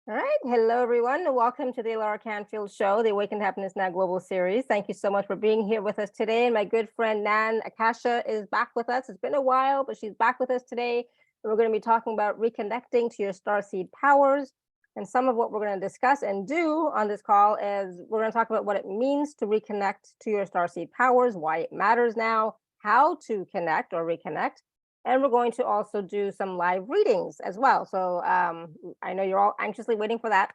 All right. Hello, everyone. Welcome to the Alaracanfield show, the Awaken to Happiness Now global series. Thank you so much for being here with us today. And my good friend Nan Akasha is back with us. It's been a while, but she's back with us today. And we're going to be talking about reconnecting to your starseed powers. And some of what we're going to discuss and do on this call is we're going to talk about what it means to reconnect to your starseed powers, why it matters now, how to connect or reconnect. And we're going to also do some live readings as well. So I know you're all anxiously waiting for that.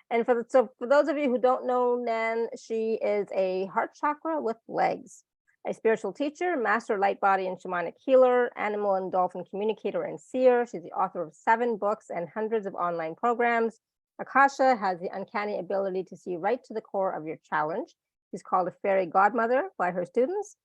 And so for those of you who don't know Nan, she is a heart chakra with legs, a spiritual teacher, master LightBody and shamanic healer, animal and dolphin communicator and seer. She's the author of 7 books and hundreds of online programs. Akasha has the uncanny ability to see right to the core of your challenge. She's called a fairy godmother by her students.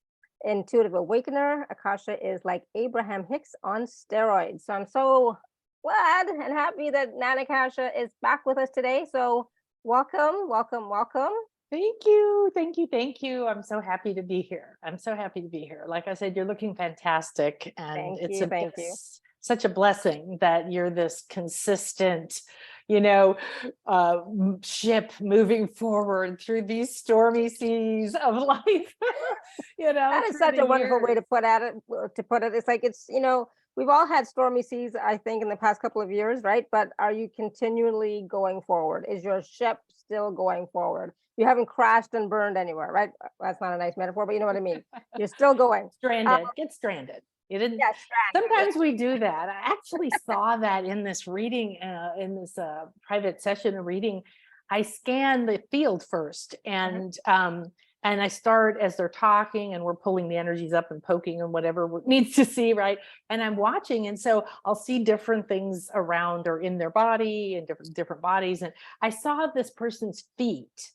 Intuitive awakener. Akasha is like Abraham Hicks on steroids. So I'm so glad and happy that Nan Akasha is back with us today. So welcome, welcome, welcome. Thank you. Thank you. Thank you. I'm so happy to be here. I'm so happy to be here. Like I said, you're looking fantastic. And Thank you, thank you. it's such a blessing that you're this consistent, you know, ship moving forward through these stormy seas of life. That is such a wonderful way to put it. It's like we've all had stormy seas, I think, in the past couple of years, right? But are you continually going forward? Is your ship still going forward? You haven't crashed and burned anywhere, right? That's not a nice metaphor, but you know what I mean. You're still going. Stranded. Get stranded. You didn't. Yeah, stranded. Sometimes we do that. I actually saw that in this reading, in this private session of reading. I scan the field first, and I start as they're talking, and we're pulling the energies up and poking and whatever needs to see, right? And I'm watching, and so I'll see different things around or in their body and different bodies. And I saw this person's feet.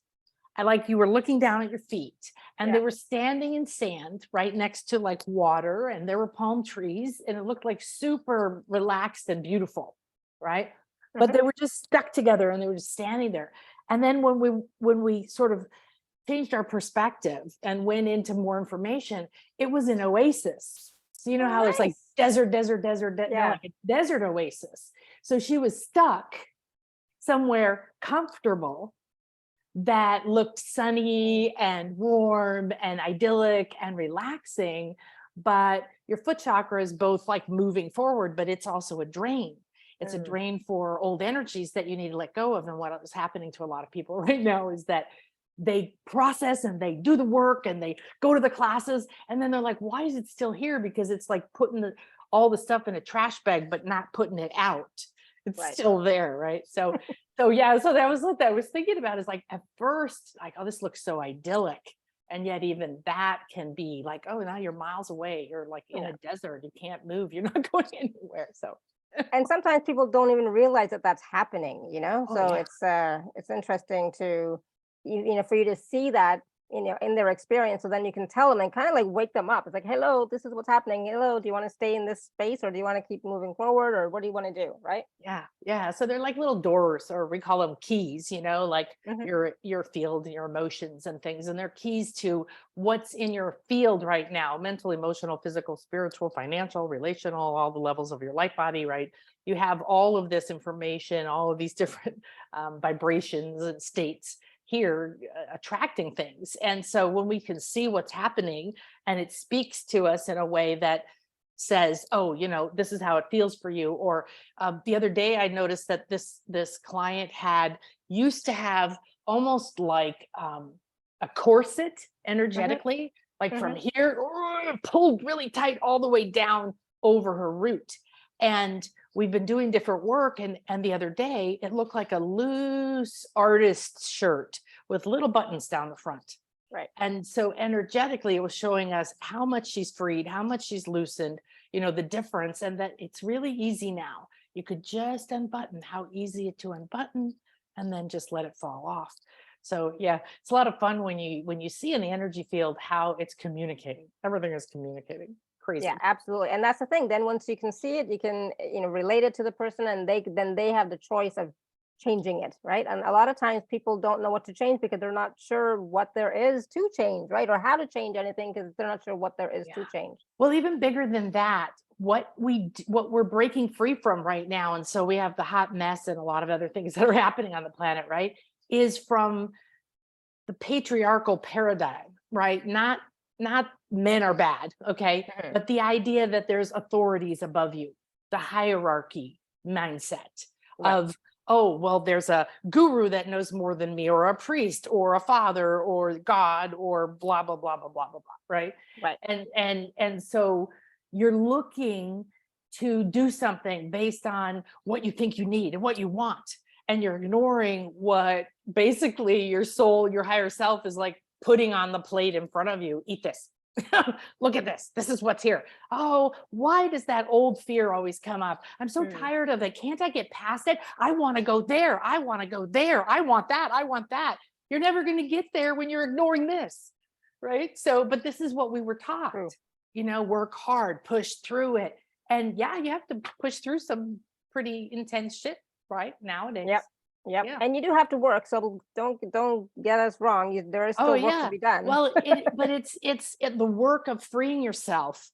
I like you were looking down at your feet, and they were standing in sand right next to like water, and there were palm trees, and it looked like super relaxed and beautiful, right? But they were just stuck together, and they were just standing there. And then when we sort of changed our perspective and went into more information, it was an oasis. So you know how it's like desert, like a desert oasis. So she was stuck somewhere comfortable that looked sunny and warm and idyllic and relaxing. But your foot chakra is both like moving forward, but it's also a drain. It's a drain for old energies that you need to let go of. And what is happening to a lot of people right now is that they process and they do the work and they go to the classes, and then they're like, why is it still here? Because it's like putting all the stuff in a trash bag, but not putting it out. It's still there, right? So that was what I was thinking about, is like at first, like, oh, this looks so idyllic. And yet even that can be like, oh, now you're miles away. You're like in a desert. You can't move. You're not going anywhere. So and sometimes people don't even realize that that's happening, Oh, so yeah. it's interesting to for you to see that in their experience, so then you can tell them and kind of like wake them up. It's like, hello, this is what's happening. Hello, do you want to stay in this space, or do you want to keep moving forward, or what do you want to do, right? Yeah. So they're like little doors, or we call them keys, like Mhm. your field and your emotions and things. And they're keys to what's in your field right now: mental, emotional, physical, spiritual, financial, relational, all the levels of your life body, right? You have all of this information, all of these different vibrations and states here attracting things. And so when we can see what's happening, and it speaks to us in a way that says, oh, this is how it feels for you. Or the other day I noticed that this client used to have almost like a corset energetically, like from here, pulled really tight all the way down over her root. And we've been doing different work, and the other day it looked like a loose artist's shirt with little buttons down the front. Right. And so energetically it was showing us how much she's freed, how much she's loosened, the difference, and that it's really easy now. You could just unbutton, how easy to unbutton, and then just let it fall off. So yeah, it's a lot of fun when you see in the energy field how it's communicating. Everything is communicating. Crazy. Yeah, absolutely. And that's the thing. Then once you can see it, you can relate it to the person, and then they have the choice of changing it, right? And a lot of times people don't know what to change because they're not sure what there is to change, right? Or how to change anything because they're not sure what there is to change. Well, even bigger than that, what we're breaking free from right now, and so we have the hot mess and a lot of other things that are happening on the planet, right, is from the patriarchal paradigm, right? Not men are bad, okay? But the idea that there's authorities above you, the hierarchy mindset of, oh, well, there's a guru that knows more than me, or a priest, or a father, or God, or blah, blah, blah, blah, blah, blah, blah, right? Right. And so you're looking to do something based on what you think you need and what you want. And you're ignoring what basically your soul, your higher self is like putting on the plate in front of you. Eat this. Look at this. This is what's here. Oh, why does that old fear always come up? I'm so tired of it. Can't I get past it? I want to go there. I want to go there. I want that. I want that. You're never going to get there when you're ignoring this. Right. So, but this is what we were taught, you know, work hard, push through it. And yeah, you have to push through some pretty intense shit right nowadays. Yep. Yeah. And you do have to work, so don't get us wrong. There is still work to be done. Well, but it's the work of freeing yourself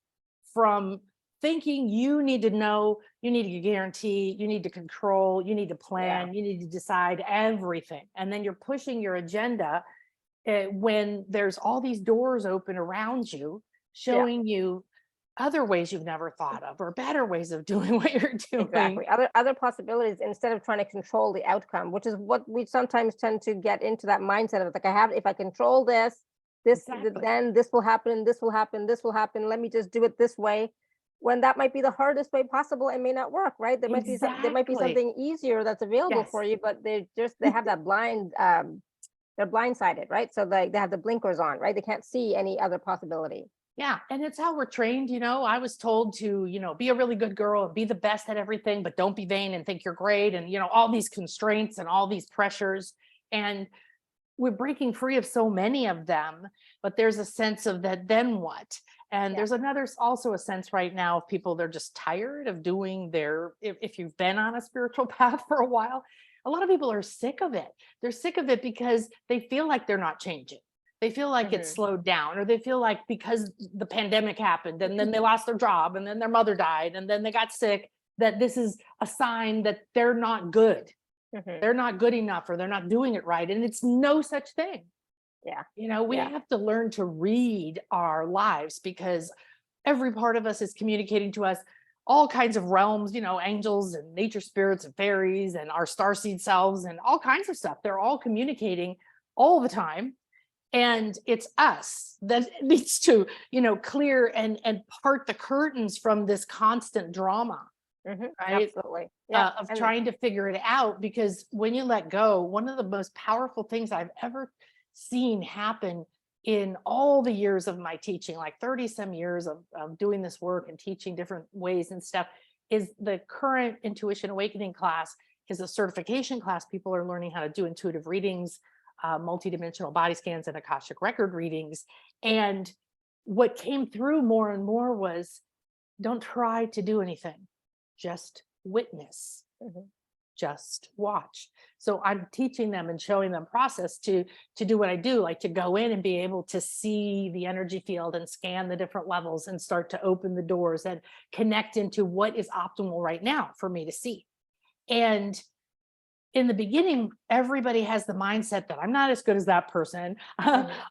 from thinking you need to know, you need to guarantee, you need to control, you need to plan, you need to decide everything, and then you're pushing your agenda when there's all these doors open around you, showing you other ways you've never thought of, or better ways of doing what you're doing. Exactly. Other possibilities, instead of trying to control the outcome, which is what we sometimes tend to get into, that mindset of like, if I control this, then this will happen, this will happen, this will happen. Let me just do it this way. When that might be the hardest way possible and may not work, right? There might be something easier that's available for you, but they have that blind, they're blindsided, right? So they have the blinkers on, right? They can't see any other possibility. Yeah. And it's how we're trained. You know, I was told to, you know, be a really good girl and be the best at everything, but don't be vain and think you're great. And, you know, all these constraints and all these pressures. And we're breaking free of so many of them, but there's a sense of that, then what? And there's also a sense right now of people, they're just tired of doing if you've been on a spiritual path for a while, a lot of people are sick of it. They're sick of it because they feel like they're not changing. They feel like it's slowed down, or they feel like because the pandemic happened and then they lost their job and then their mother died and then they got sick, that this is a sign that they're not good. They're not good enough, or they're not doing it right. And it's no such thing. Yeah. You know, we have to learn to read our lives, because every part of us is communicating to us all kinds of realms, you know, angels and nature spirits and fairies and our starseed selves and all kinds of stuff. They're all communicating all the time. And it's us that needs to, you know, clear and part the curtains from this constant drama, right? Absolutely. Of trying to figure it out. Because when you let go, one of the most powerful things I've ever seen happen in all the years of my teaching, like 30 some years of doing this work and teaching different ways and stuff, is the current Intuition Awakening class is a certification class. People are learning how to do intuitive readings, multidimensional body scans, and Akashic record readings. And what came through more and more was, don't try to do anything, just witness, just watch. So I'm teaching them and showing them process to do what I do, like to go in and be able to see the energy field and scan the different levels and start to open the doors and connect into what is optimal right now for me to see. And in the beginning, everybody has the mindset that I'm not as good as that person.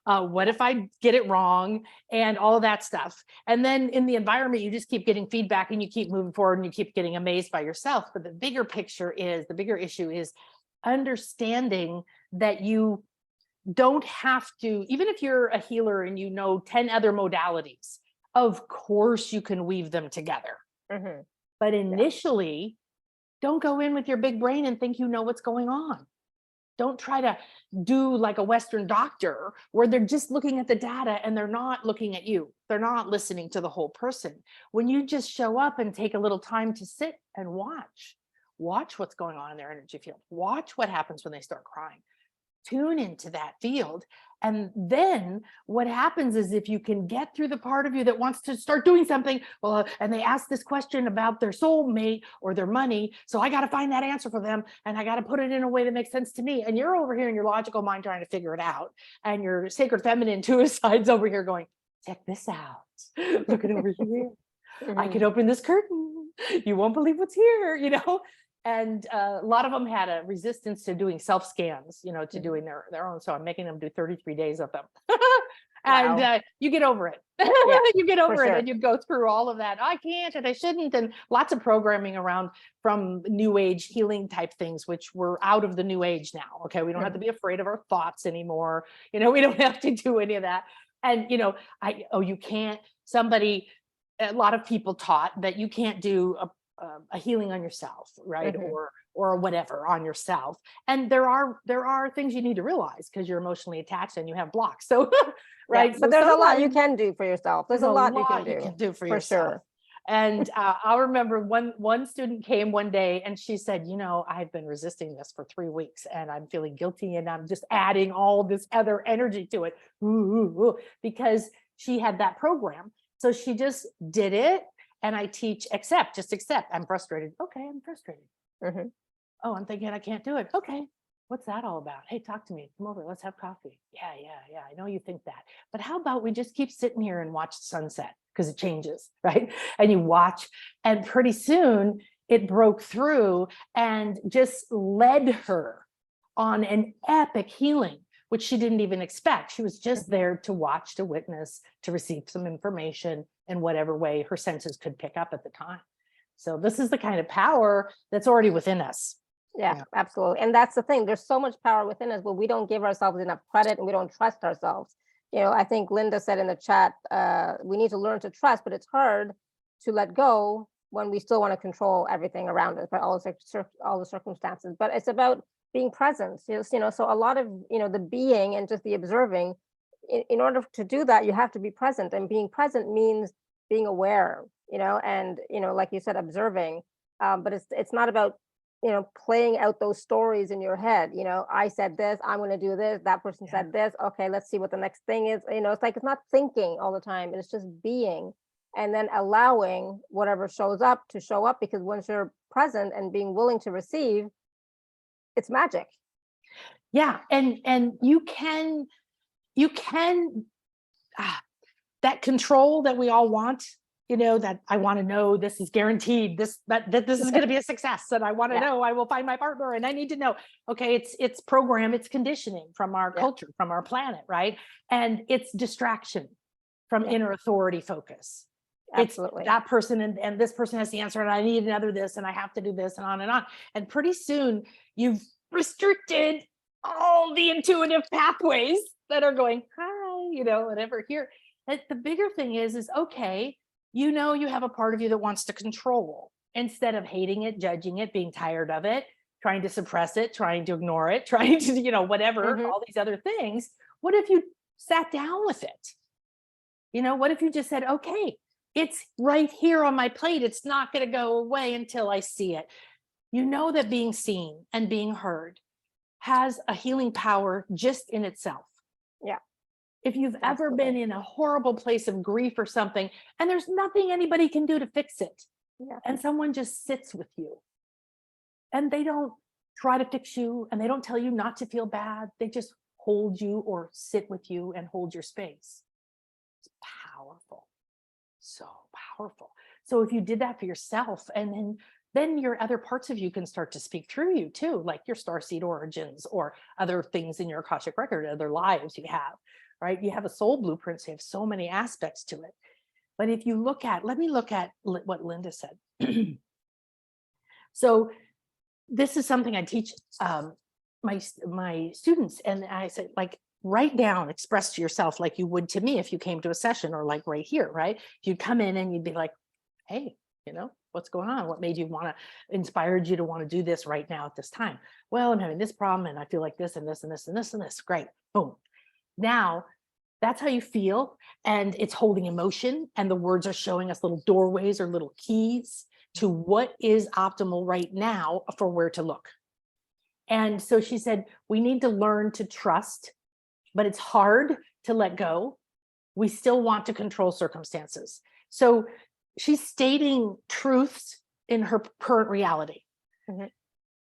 What if I get it wrong, and all of that stuff. And then in the environment, you just keep getting feedback and you keep moving forward and you keep getting amazed by yourself. But the bigger issue is understanding that you don't have to, even if you're a healer and you know 10 other modalities, of course you can weave them together. But initially, don't go in with your big brain and think you know what's going on. Don't try to do like a Western doctor where they're just looking at the data and they're not looking at you. They're not listening to the whole person. When you just show up and take a little time to sit and watch what's going on in their energy field. Watch what happens when they start crying. tune into that field. And then what happens is, if you can get through the part of you that wants to start doing something, well, and they ask this question about their soulmate or their money, so I got to find that answer for them, and I got to put it in a way that makes sense to me. And you're over here in your logical mind trying to figure it out, and your sacred feminine intuitive side's over here going, check this out. Look at over here. I could open this curtain. You won't believe what's here, you know? And a lot of them had a resistance to doing self scans, you know, to doing their own. So I'm making them do 33 days of them. And Wow. You get over it. Yeah, You get over it, sure. and you go through all of that. I can't, and I shouldn't, and lots of programming around from new age healing type things, which we're out of the new age now. Okay. We don't have to be afraid of our thoughts anymore. You know, we don't have to do any of that. And, you know, you can't, a lot of people taught that you can't do a healing on yourself, right? Or whatever on yourself. And there are things you need to realize, because you're emotionally attached and you have blocks. So, right. Yeah, So but there's a lot you can do for yourself. There's a lot you can do for for yourself. sure. And I remember one student came one day and she said, you know, I've been resisting this for 3 weeks and I'm feeling guilty, and I'm just adding all this other energy to it, because she had that program. So she just did it. And I teach, just accept. I'm frustrated. Okay, I'm frustrated. Oh, I'm thinking I can't do it. Okay, what's that all about? Hey, talk to me. Come over. Let's have coffee. Yeah. I know you think that. But how about we just keep sitting here and watch the sunset, because it changes, right? And you watch, and pretty soon it broke through and just led her on an epic healing, which she didn't even expect. She was just there to watch, to witness, to receive some information in whatever way her senses could pick up at the time. So this is the kind of power that's already within us. Yeah, absolutely. And that's the thing. There's so much power within us, but we don't give ourselves enough credit, and we don't trust ourselves. You know, I think Linda said in the chat, we need to learn to trust, but it's hard to let go when we still want to control everything around us, by all the circumstances. But it's about being present. You know, so a lot of, you know, the being and just the observing, in order to do that, you have to be present, and being present means being aware, you know, and, you know, like you said, observing. But it's not about, you know, playing out those stories in your head. You know, I said this, I'm going to do this, that person said this, okay, let's see what the next thing is. You know, it's like, it's not thinking all the time, it's just being, and then allowing whatever shows up to show up, because once you're present and being willing to receive, it's magic. Yeah. And you can that control that we all want, you know, that I want to know this is guaranteed, that this is going to be a success, and I want to know I will find my partner, and I need to know. Okay, it's program, it's conditioning from our culture, from our planet, right? And it's distraction from inner authority focus. Absolutely. It's that person, and this person has the answer, and I need another this, and I have to do this, and on and on. And pretty soon you've restricted all the intuitive pathways that are going, hi, you know, whatever here. And the bigger thing is okay, you know, you have a part of you that wants to control, instead of hating it, judging it, being tired of it, trying to suppress it, trying to ignore it, trying to, you know, whatever, all these other things. What if you sat down with it? You know, what if you just said, okay, it's right here on my plate. It's not going to go away until I see it. You know that being seen and being heard has a healing power just in itself. Yeah. If you've ever been in a horrible place of grief or something, and there's nothing anybody can do to fix it, and someone just sits with you, and they don't try to fix you, and they don't tell you not to feel bad, they just hold you or sit with you and hold your space. It's powerful, so powerful. So if you did that for yourself, and then your other parts of you can start to speak through you too, like your starseed origins or other things in your Akashic record, other lives you have. Right? You have a soul blueprint, so you have so many aspects to it. But if you let me look at what Linda said. So this is something I teach my students, and I say, like, write down, express to yourself like you would to me if you came to a session, or like right here, right? You'd come in and you'd be like, hey, you know, what's going on? What made you inspired you to want to do this right now at this time? Well, I'm having this problem, and I feel like this and this and this and this and this. Great. Boom. Now, that's how you feel, and it's holding emotion, and the words are showing us little doorways or little keys to what is optimal right now for where to look. And so she said, we need to learn to trust, but it's hard to let go. We still want to control circumstances. So she's stating truths in her current reality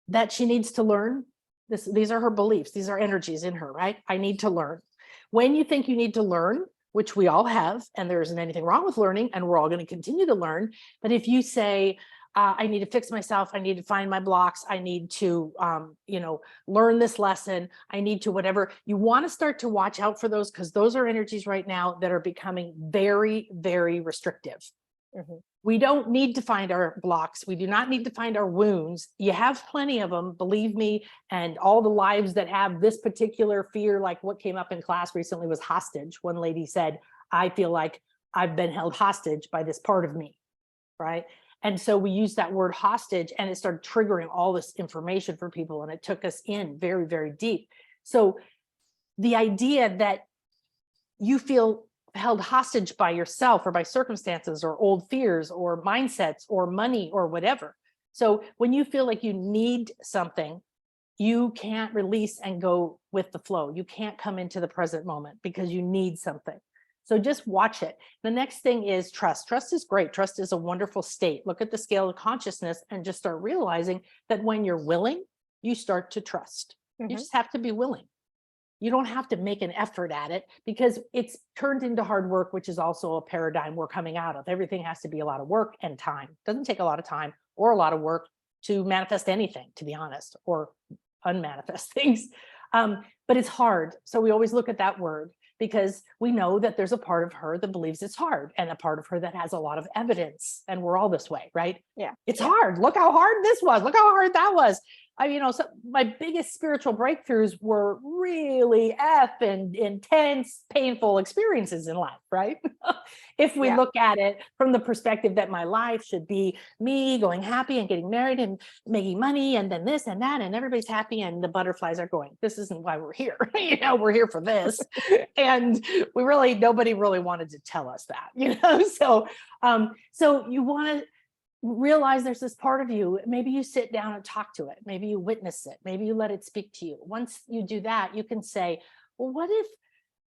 that she needs to learn. These are her beliefs. These are energies in her, right? I need to learn. When you think you need to learn, which we all have, and there isn't anything wrong with learning, and we're all going to continue to learn. But if you say, I need to fix myself, I need to find my blocks, I need to, learn this lesson, I need to whatever, you want to start to watch out for those, because those are energies right now that are becoming very, very restrictive. We don't need to find our blocks. We do not need to find our wounds. You have plenty of them, believe me. And all the lives that have this particular fear, like what came up in class recently was hostage. One lady said, I feel like I've been held hostage by this part of me, right? And so we used that word hostage, and it started triggering all this information for people, and it took us in very, very deep. So the idea that you feel held hostage by yourself or by circumstances or old fears or mindsets or money or whatever. So when you feel like you need something, you can't release and go with the flow. You can't come into the present moment because you need something. So just watch it. The next thing is trust. Trust is great. Trust is a wonderful state. Look at the scale of consciousness and just start realizing that when you're willing, you start to trust. You just have to be willing. You don't have to make an effort at it, because it's turned into hard work, which is also a paradigm we're coming out of. Everything has to be a lot of work and time. It doesn't take a lot of time or a lot of work to manifest anything, to be honest, or unmanifest things. But it's hard. So we always look at that word, because we know that there's a part of her that believes it's hard, and a part of her that has a lot of evidence. And we're all this way, right? Yeah. It's hard. Look how hard this was. Look how hard that was. So my biggest spiritual breakthroughs were really and intense, painful experiences in life, right? If we look at it from the perspective that my life should be me going happy and getting married and making money, and then this and that, and everybody's happy and the butterflies are going. This isn't why we're here. We're here for this. And nobody really wanted to tell us that, So you want to realize there's this part of you. Maybe you sit down and talk to it. Maybe you witness it. Maybe you let it speak to you. Once you do that, you can say, well, what if,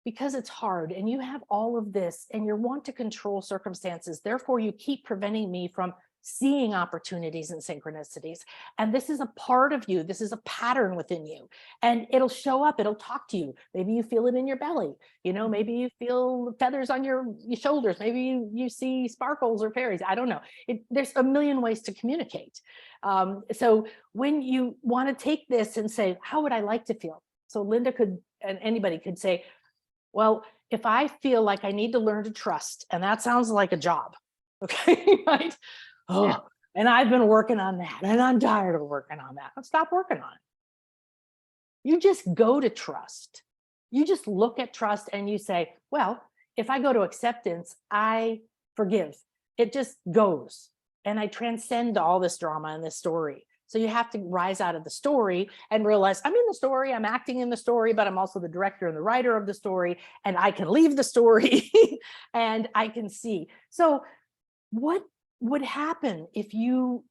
because it's hard and you have all of this and you want to control circumstances, therefore you keep preventing me from seeing opportunities and synchronicities. And this is a part of you. This is a pattern within you, and it'll show up. It'll talk to you. Maybe you feel it in your belly. Maybe you feel feathers on your shoulders. Maybe you see sparkles or fairies. I don't know. There's a million ways to communicate. So when you want to take this and say, how would I like to feel? So Linda could, and anybody could say, well, if I feel like I need to learn to trust, and that sounds like a job. Okay, right? Oh, and I've been working on that, and I'm tired of working on that. Let's stop working on it. You just go to trust. You just look at trust and you say, well, if I go to acceptance, I forgive. It just goes. And I transcend all this drama in this story. So you have to rise out of the story and realize I'm in the story, I'm acting in the story, but I'm also the director and the writer of the story, and I can leave the story and I can see. So what would happen if you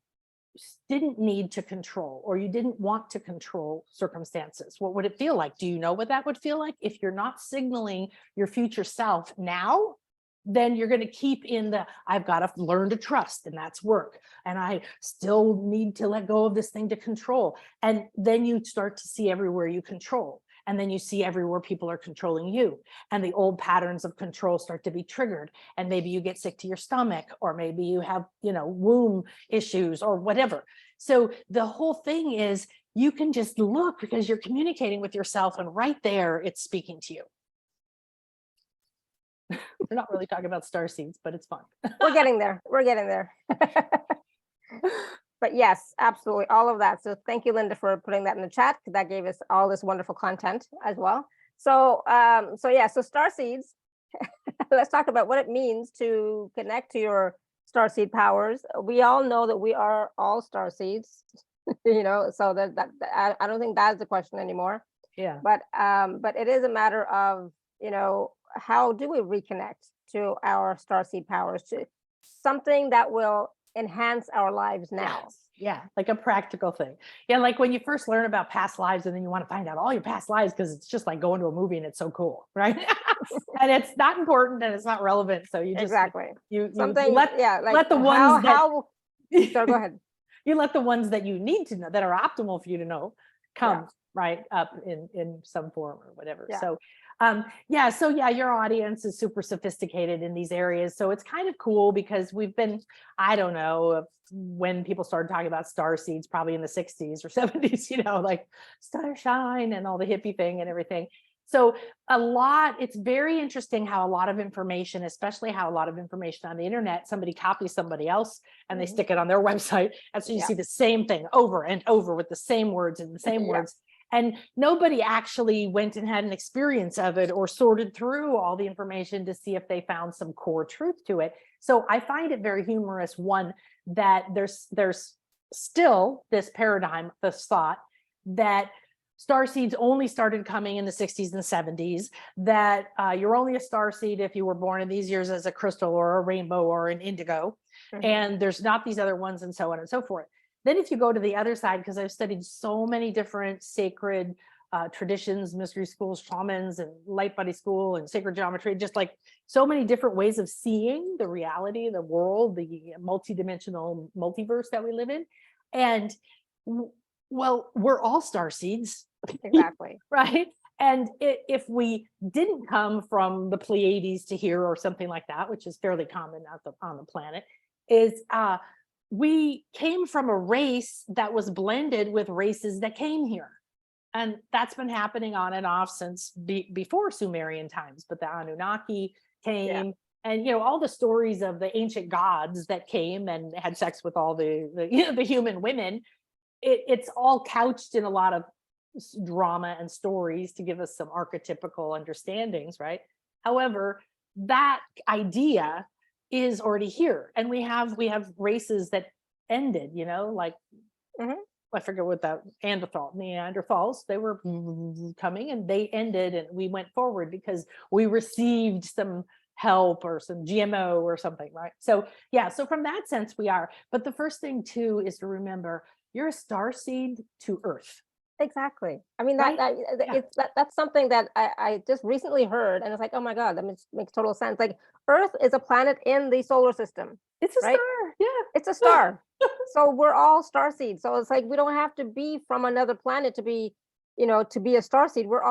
didn't need to control, or you didn't want to control circumstances? What would it feel like? Do you know what that would feel like? If you're not signaling your future self now, then you're going to keep in I've got to learn to trust, and that's work. And I still need to let go of this thing to control. And then you start to see everywhere you control. And then you see everywhere people are controlling you, and the old patterns of control start to be triggered. And maybe you get sick to your stomach, or maybe you have, womb issues or whatever. So the whole thing is you can just look, because you're communicating with yourself, and right there it's speaking to you. We're not really talking about star seeds, but it's fun. We're getting there. But yes, absolutely. All of that. So thank you, Linda, for putting that in the chat. That gave us all this wonderful content as well. So, so star seeds, let's talk about what it means to connect to your star seed powers. We all know that we are all star seeds, so that I don't think that's the question anymore. Yeah. But it is a matter of, how do we reconnect to our star seed powers, to something that will enhance our lives now? Yeah, like a practical thing. Yeah, like when you first learn about past lives and then you want to find out all your past lives because it's just like going to a movie and it's so cool, right? And it's not important and it's not relevant. So you just Exactly. you Something, let yeah, like let the ones how sorry, go ahead. you let the ones that you need to know that are optimal for you to know come Yeah. right up in some form or whatever. Yeah. So your audience is super sophisticated in these areas. So it's kind of cool because we've been, I don't know, when people started talking about star seeds, probably in the 60s or 70s, like starshine and all the hippie thing and everything. So it's very interesting how a lot of information, especially how a lot of information on the internet, somebody copies somebody else and they stick it on their website. And so you see the same thing over and over with the same words and the same words. And nobody actually went and had an experience of it or sorted through all the information to see if they found some core truth to it. So I find it very humorous, one, that there's still this paradigm, this thought that star seeds only started coming in the 60s and 70s, that you're only a star seed if you were born in these years as a crystal or a rainbow or an indigo, and there's not these other ones, and so on and so forth. Then if you go to the other side, because I've studied so many different sacred traditions, mystery schools, shamans, and LightBody school, and sacred geometry, just like so many different ways of seeing the reality, the world, the multidimensional multiverse that we live in. And well, we're all star seeds. Exactly. Right. And if we didn't come from the Pleiades to here or something like that, which is fairly common on the planet, is we came from a race that was blended with races that came here. And that's been happening on and off since before Sumerian times, but the Anunnaki came, and all the stories of the ancient gods that came and had sex with all the human women. It's all couched in a lot of drama and stories to give us some archetypical understandings, right? However, that idea is already here, and we have races that ended, like I forget what that Neanderthals, they were coming and they ended, and we went forward because we received some help or some GMO or something, right? So so from that sense we are. But the first thing too is to remember you're a star seed to Earth. Exactly. I mean, Right? that's something that I just recently heard, and it's like, oh my God, that makes total sense. Like, Earth is a planet in the solar system. It's a right? star. Yeah. It's a star. So we're all star seeds. So it's like we don't have to be from another planet to be, to be a star seed. We're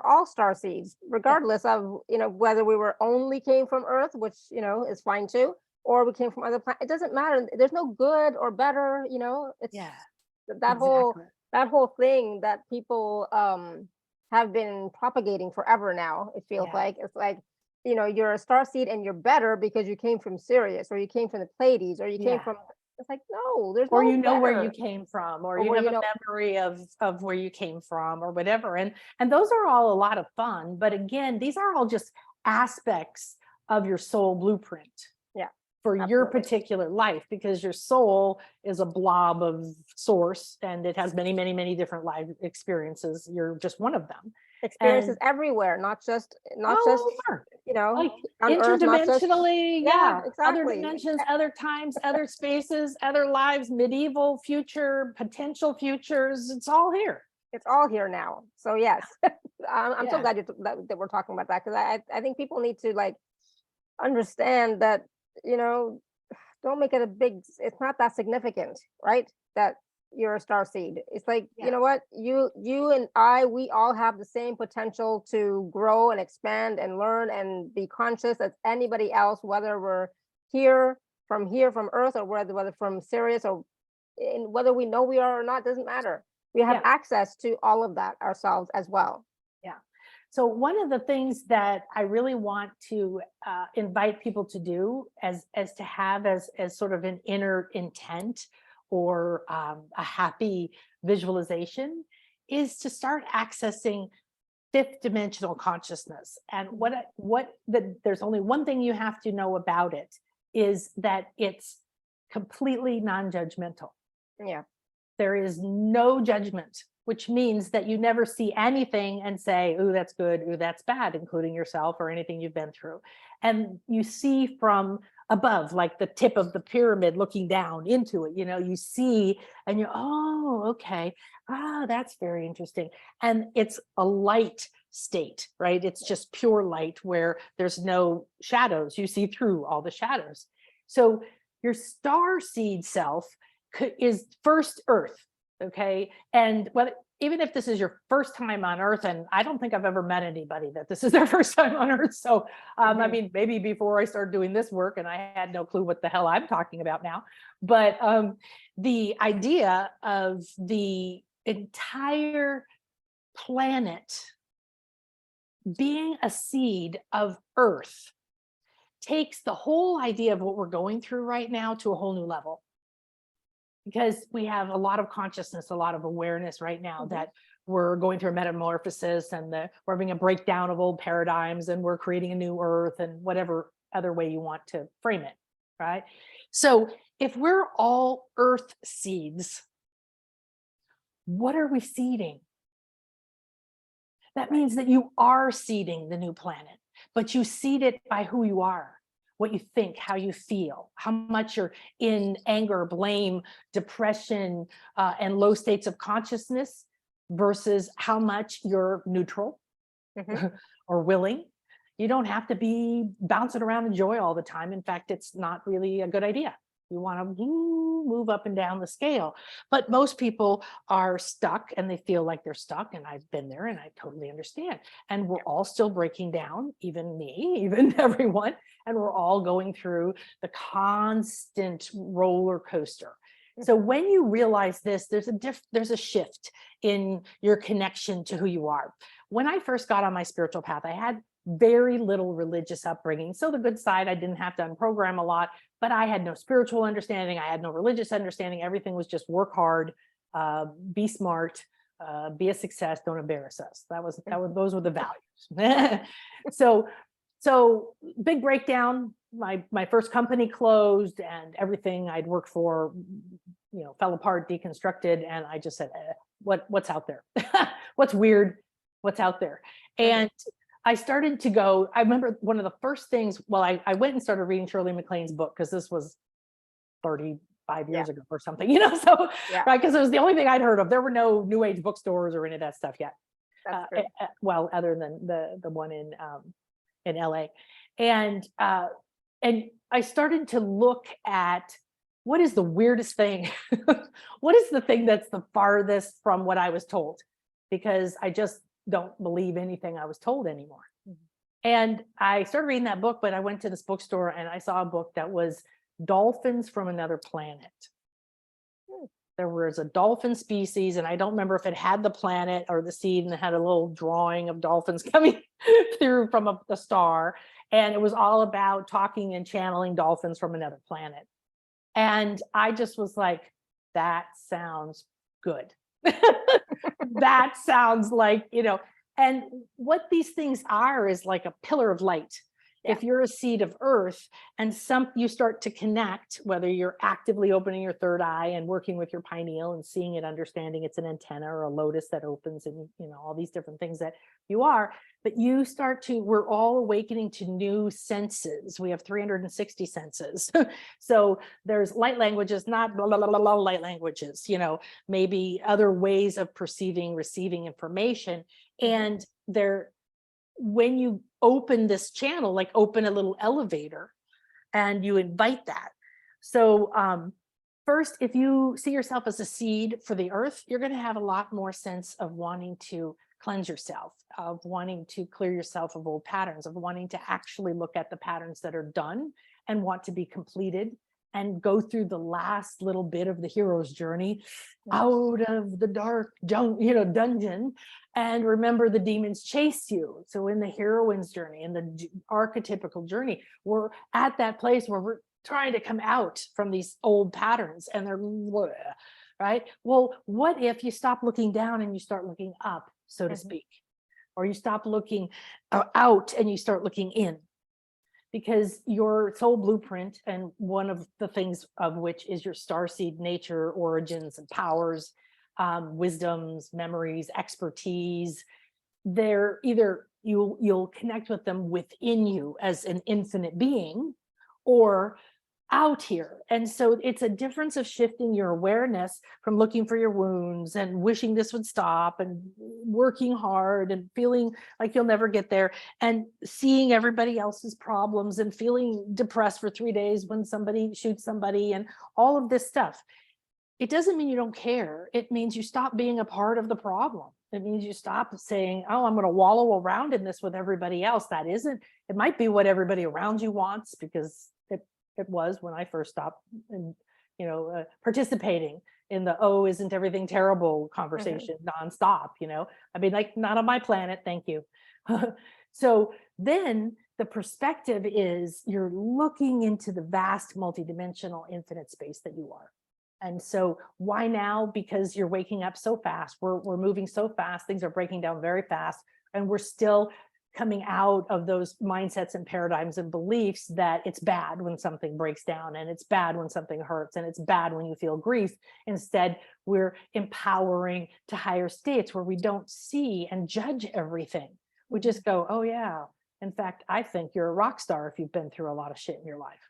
all star seeds, regardless of whether we were only came from Earth, which is fine too, or we came from other planets. It doesn't matter. There's no good or better. It's that whole thing that people have been propagating forever now. It feels like it's like you're a star seed and you're better because you came from Sirius, or you came from the Pleiades, or you came from. It's like, no, there's or no where you came from, or you have a memory of where you came from, or whatever. And those are all a lot of fun. But again, these are all just aspects of your soul blueprint. For your particular life, because your soul is a blob of source and it has many, many, many different life experiences. You're just one of them. Experiences everywhere, not just over. Like interdimensionally, exactly. Other dimensions, other times, other spaces, other lives, medieval, future, potential futures. It's all here. It's all here now. So yes, I'm so glad that we're talking about that, because I think people need to understand that don't make it a big, it's not that significant, right? That you're a star seed. It's like, you know what, you and I, we all have the same potential to grow and expand and learn and be conscious as anybody else, whether we're here from Earth, or whether from Sirius, or whether we know we are or not, doesn't matter. We have access to all of that ourselves as well. So one of the things that I really want to invite people to do as to have as sort of an inner intent, or a happy visualization, is to start accessing fifth dimensional consciousness. And there's only one thing you have to know about it, is that it's completely non-judgmental. There is no judgment, which means that you never see anything and say, ooh, that's good, ooh, that's bad, including yourself or anything you've been through. And you see from above, like the tip of the pyramid looking down into it. You see, and you're, oh, okay. That's very interesting. And it's a light state, right? It's just pure light where there's no shadows. You see through all the shadows. So your star seed self is first Earth, okay? And even if this is your first time on Earth, and I don't think I've ever met anybody that this is their first time on Earth. So, I mean, maybe before I started doing this work and I had no clue what the hell I'm talking about now, but the idea of the entire planet being a seed of Earth takes the whole idea of what we're going through right now to a whole new level. Because we have a lot of consciousness, a lot of awareness right now that we're going through a metamorphosis, and we're having a breakdown of old paradigms, and we're creating a new Earth, and whatever other way you want to frame it, right? So if we're all Earth seeds, what are we seeding? That means that you are seeding the new planet, but you seed it by who you are, what you think, how you feel, how much you're in anger, blame, depression, and low states of consciousness versus how much you're neutral or willing. You don't have to be bouncing around in joy all the time. In fact, it's not really a good idea. You want to move up and down the scale. But most people are stuck, and they feel like they're stuck. And I've been there, and I totally understand. And we're all still breaking down, even me, even everyone. And we're all going through the constant roller coaster. So when you realize this, there's a shift in your connection to who you are. When I first got on my spiritual path, I had very little religious upbringing. So the good side, I didn't have to unprogram a lot, but I had no spiritual understanding. I had no religious understanding. Everything was just work hard, be smart, be a success, don't embarrass us. Those were the values. So big breakdown. My first company closed, and everything I'd worked for, fell apart, deconstructed. And I just said, what's out there? What's weird? What's out there? And I started to go, I remember one of the first things, I went and started reading Shirley MacLaine's book, because this was 35 years ago or something, right? Because it was the only thing I'd heard of. There were no New Age bookstores or any of that stuff yet. Other than the one in LA. And I started to look at, what is the weirdest thing? What is the thing that's the farthest from what I was told? Because I just don't believe anything I was told anymore. And I started reading that book, but I went to this bookstore and I saw a book that was Dolphins from Another Planet. There was a dolphin species, and I don't remember if it had the planet or the seed, and it had a little drawing of dolphins coming through from a star. And it was all about talking and channeling dolphins from another planet. And I just was like, that sounds good. That sounds like, and what these things are is like a pillar of light. If you're a seed of Earth, and you start to connect, whether you're actively opening your third eye and working with your pineal and seeing it, understanding it's an antenna or a lotus that opens, and all these different things that you are, but we're all awakening to new senses. We have 360 senses. So there's light languages, not blah, blah, blah, blah, light languages, maybe other ways of perceiving, receiving information. And when you open this channel, like open a little elevator, and you invite that. So first, if you see yourself as a seed for the Earth, you're going to have a lot more sense of wanting to cleanse yourself, of wanting to clear yourself of old patterns, of wanting to actually look at the patterns that are done and want to be completed, and go through the last little bit of the hero's journey out of the dark dungeon, and remember the demons chase you. So in the heroine's journey, in the archetypical journey, we're at that place where we're trying to come out from these old patterns, and they're right. Well, what if you stop looking down and you start looking up, so to speak, or you stop looking out and you start looking in? Because your soul blueprint, and one of the things of which is your starseed nature, origins and powers, wisdoms, memories, expertise, they're either you'll connect with them within you as an infinite being, or out here. And so it's a difference of shifting your awareness from looking for your wounds and wishing this would stop and working hard and feeling like you'll never get there, and seeing everybody else's problems and feeling depressed for 3 days when somebody shoots somebody and all of this stuff. It doesn't mean you don't care. It means you stop being a part of the problem. It means you stop saying, oh, I'm going to wallow around in this with everybody else. That isn't, it might be what everybody around you wants, because it was when I first stopped and, participating in the, oh, isn't everything terrible conversation nonstop, I'd be like, not on my planet. Thank you. So then the perspective is you're looking into the vast multidimensional infinite space that you are. And so why now? Because you're waking up so fast. We're moving so fast. Things are breaking down very fast. And we're still coming out of those mindsets and paradigms and beliefs that it's bad when something breaks down, and it's bad when something hurts, and it's bad when you feel grief. Instead, we're empowering to higher states where we don't see and judge everything. We just go, oh yeah, in fact, I think you're a rock star if you've been through a lot of shit in your life.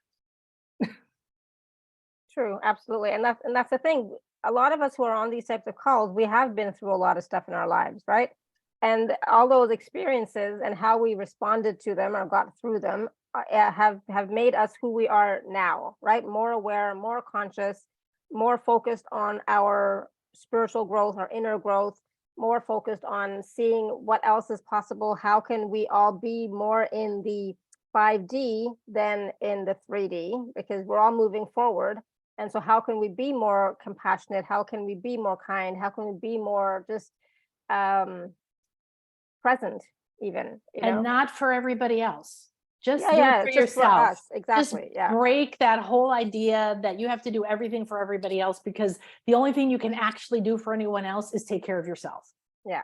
True, absolutely. And that's the thing. A lot of us who are on these types of calls, we have been through a lot of stuff in our lives, right? And all those experiences and how we responded to them or got through them have made us who we are now, right? More aware, more conscious, more focused on our spiritual growth, our inner growth, more focused on seeing what else is possible. How can we all be more in the 5D than in the 3D? Because we're all moving forward. And so how can we be more compassionate? How can we be more kind? How can we be more just present, even, and not for everybody else. Just do yeah, it for just yourself. For us. Exactly. Just break that whole idea that you have to do everything for everybody else, because the only thing you can actually do for anyone else is take care of yourself. Yeah,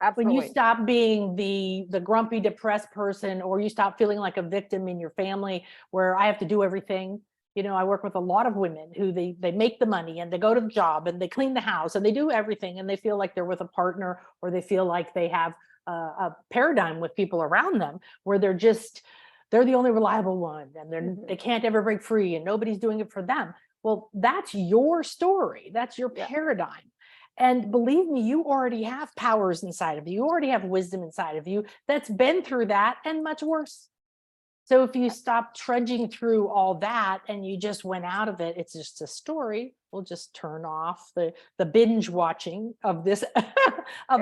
absolutely. When you stop being the grumpy, depressed person, or you stop feeling like a victim in your family where I have to do everything. I work with a lot of women who they make the money and they go to the job and they clean the house and they do everything, and they feel like they're with a partner, or they feel like they have a paradigm with people around them where they're the only reliable one, and they can't ever break free and nobody's doing it for them. Well, that's your story. That's your paradigm. And believe me, you already have powers inside of you. You already have wisdom inside of you that's been through that and much worse. So if you stop trudging through all that and you just went out of it, it's just a story. We'll just turn off the binge watching of this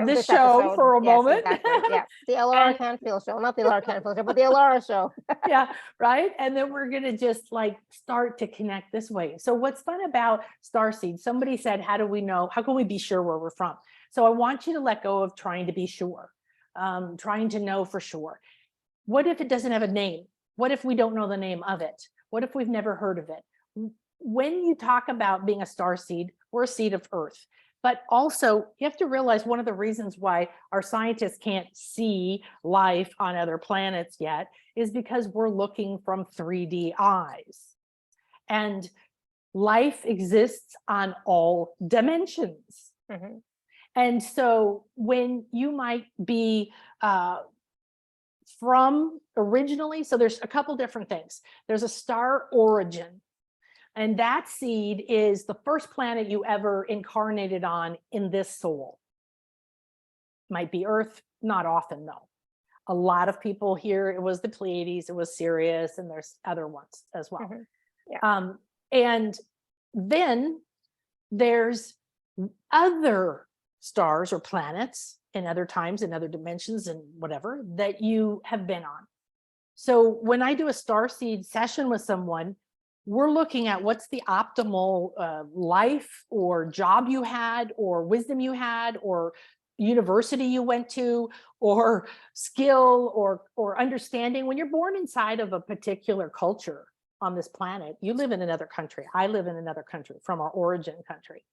this show episode for a moment. Exactly. Yeah, the alaracanfield show, not the alaracanfield show, but the Alara show. Yeah, right. And then we're gonna just start to connect this way. So what's fun about starseed? Somebody said, how do we know? How can we be sure where we're from? So I want you to let go of trying to be sure, trying to know for sure. What if it doesn't have a name? What if we don't know the name of it? What if we've never heard of it? When you talk about being a star seed, we're a seed of Earth. But also, you have to realize one of the reasons why our scientists can't see life on other planets yet is because we're looking from 3D eyes. And life exists on all dimensions. And so when you might be from originally, so there's a couple different things. There's a star origin, and that seed is the first planet you ever incarnated on in this soul. Might be Earth, not often though. A lot of people here, it was the Pleiades, it was Sirius, and there's other ones as well. And then there's other stars or planets in other times, in other dimensions and whatever that you have been on. So when I do a starseed session with someone, we're looking at what's the optimal life or job you had, or wisdom you had, or university you went to, or skill or understanding. When you're born inside of a particular culture on this planet, you live in another country. I live in another country from our origin country.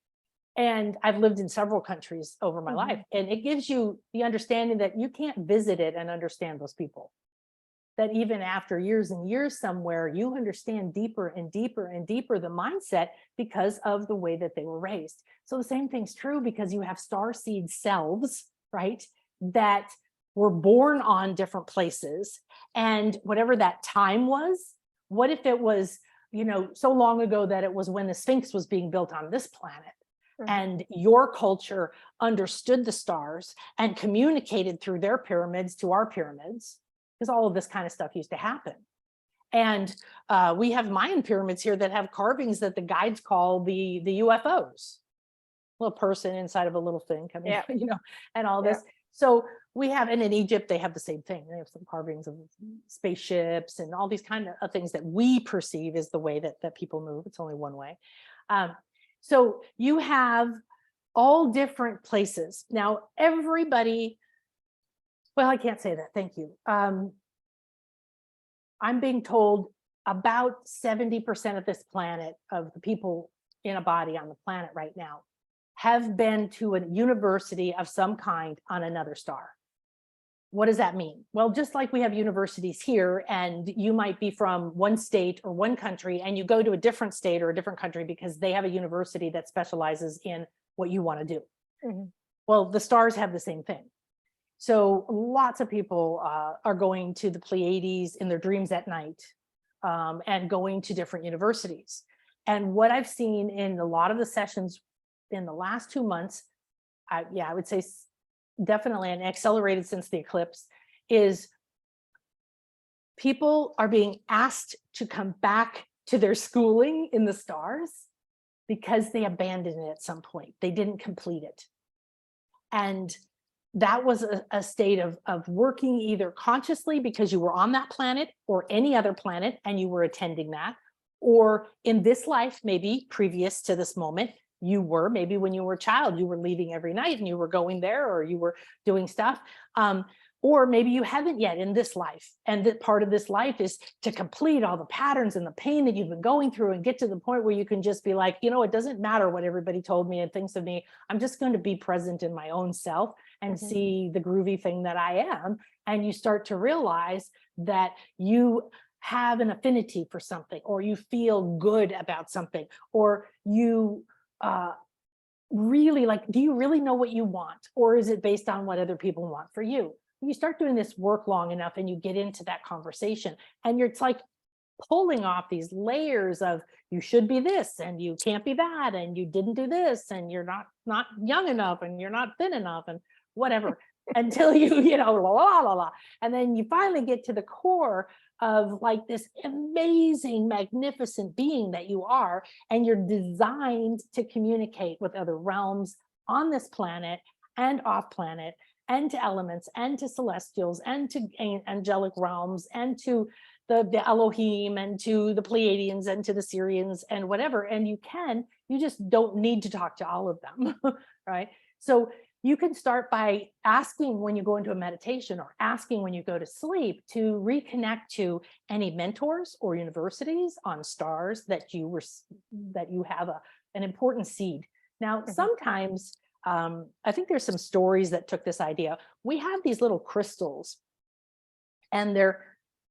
And I've lived in several countries over my life. And it gives you the understanding that you can't visit it and understand those people. That even after years and years somewhere, you understand deeper and deeper and deeper the mindset because of the way that they were raised. So the same thing's true because you have starseed selves, right? That were born on different places. And whatever that time was, What if it was, so long ago that it was when the Sphinx was being built on this planet? And your culture understood the stars and communicated through their pyramids to our pyramids, because all of this kind of stuff used to happen. And we have Mayan pyramids here that have carvings that the guides call the UFOs, little person inside of a little thing coming, and all this. So we have, and in Egypt, they have the same thing. They have some carvings of spaceships and all these kind of things that we perceive as the way that people move. It's only one way. So you have all different places. Now, everybody, well, I can't say that. Thank you. I'm being told about 70% of this planet, of the people in a body on the planet right now, have been to a university of some kind on another star. What does that mean? Well, just like we have universities here, and you might be from one state or one country, and you go to a different state or a different country because they have a university that specializes in what you want to do. Well, the stars have the same thing. So lots of people are going to the Pleiades in their dreams at night, and going to different universities. And what I've seen in a lot of the sessions in the last 2 months, I would say definitely, and accelerated since the eclipse, is people are being asked to come back to their schooling in the stars because they abandoned it at some point. They didn't complete it. And that was a state of working either consciously because you were on that planet or any other planet and you were attending that, or in this life, maybe previous to this moment, you were, maybe when you were a child, you were leaving every night and you were going there, or you were doing stuff. Or maybe you haven't yet in this life. And that part of this life is to complete all the patterns and the pain that you've been going through and get to the point where you can just be like, it doesn't matter what everybody told me and thinks of me. I'm just going to be present in my own self and see the groovy thing that I am. And you start to realize that you have an affinity for something, or you feel good about something, or you really do you really know what you want? Or is it based on what other people want for you? You start doing this work long enough and you get into that conversation, and it's like pulling off these layers of you should be this and you can't be that, and you didn't do this, and you're not young enough, and you're not thin enough, and whatever, until la la la la. And then you finally get to the core of like this amazing, magnificent being that you are, and you're designed to communicate with other realms on this planet and off planet, and to elements, and to celestials, and to angelic realms, and to the Elohim, and to the Pleiadians, and to the Syrians, and whatever. And you just don't need to talk to all of them, right? So you can start by asking when you go into a meditation, or asking when you go to sleep, to reconnect to any mentors or universities on stars that you have an important seed. Now, sometimes, I think there's some stories that took this idea. We have these little crystals, and they're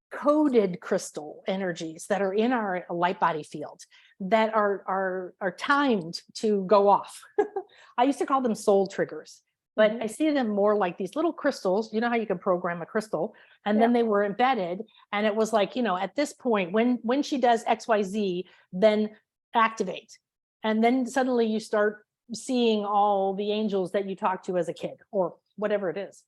coded crystal energies that are in our light body field that are timed to go off. I used to call them soul triggers, but I see them more like these little crystals. You know how you can program a crystal, and then they were embedded, and it was like, at this point, when she does XYZ, then activate. And then suddenly you start seeing all the angels that you talked to as a kid, or whatever it is.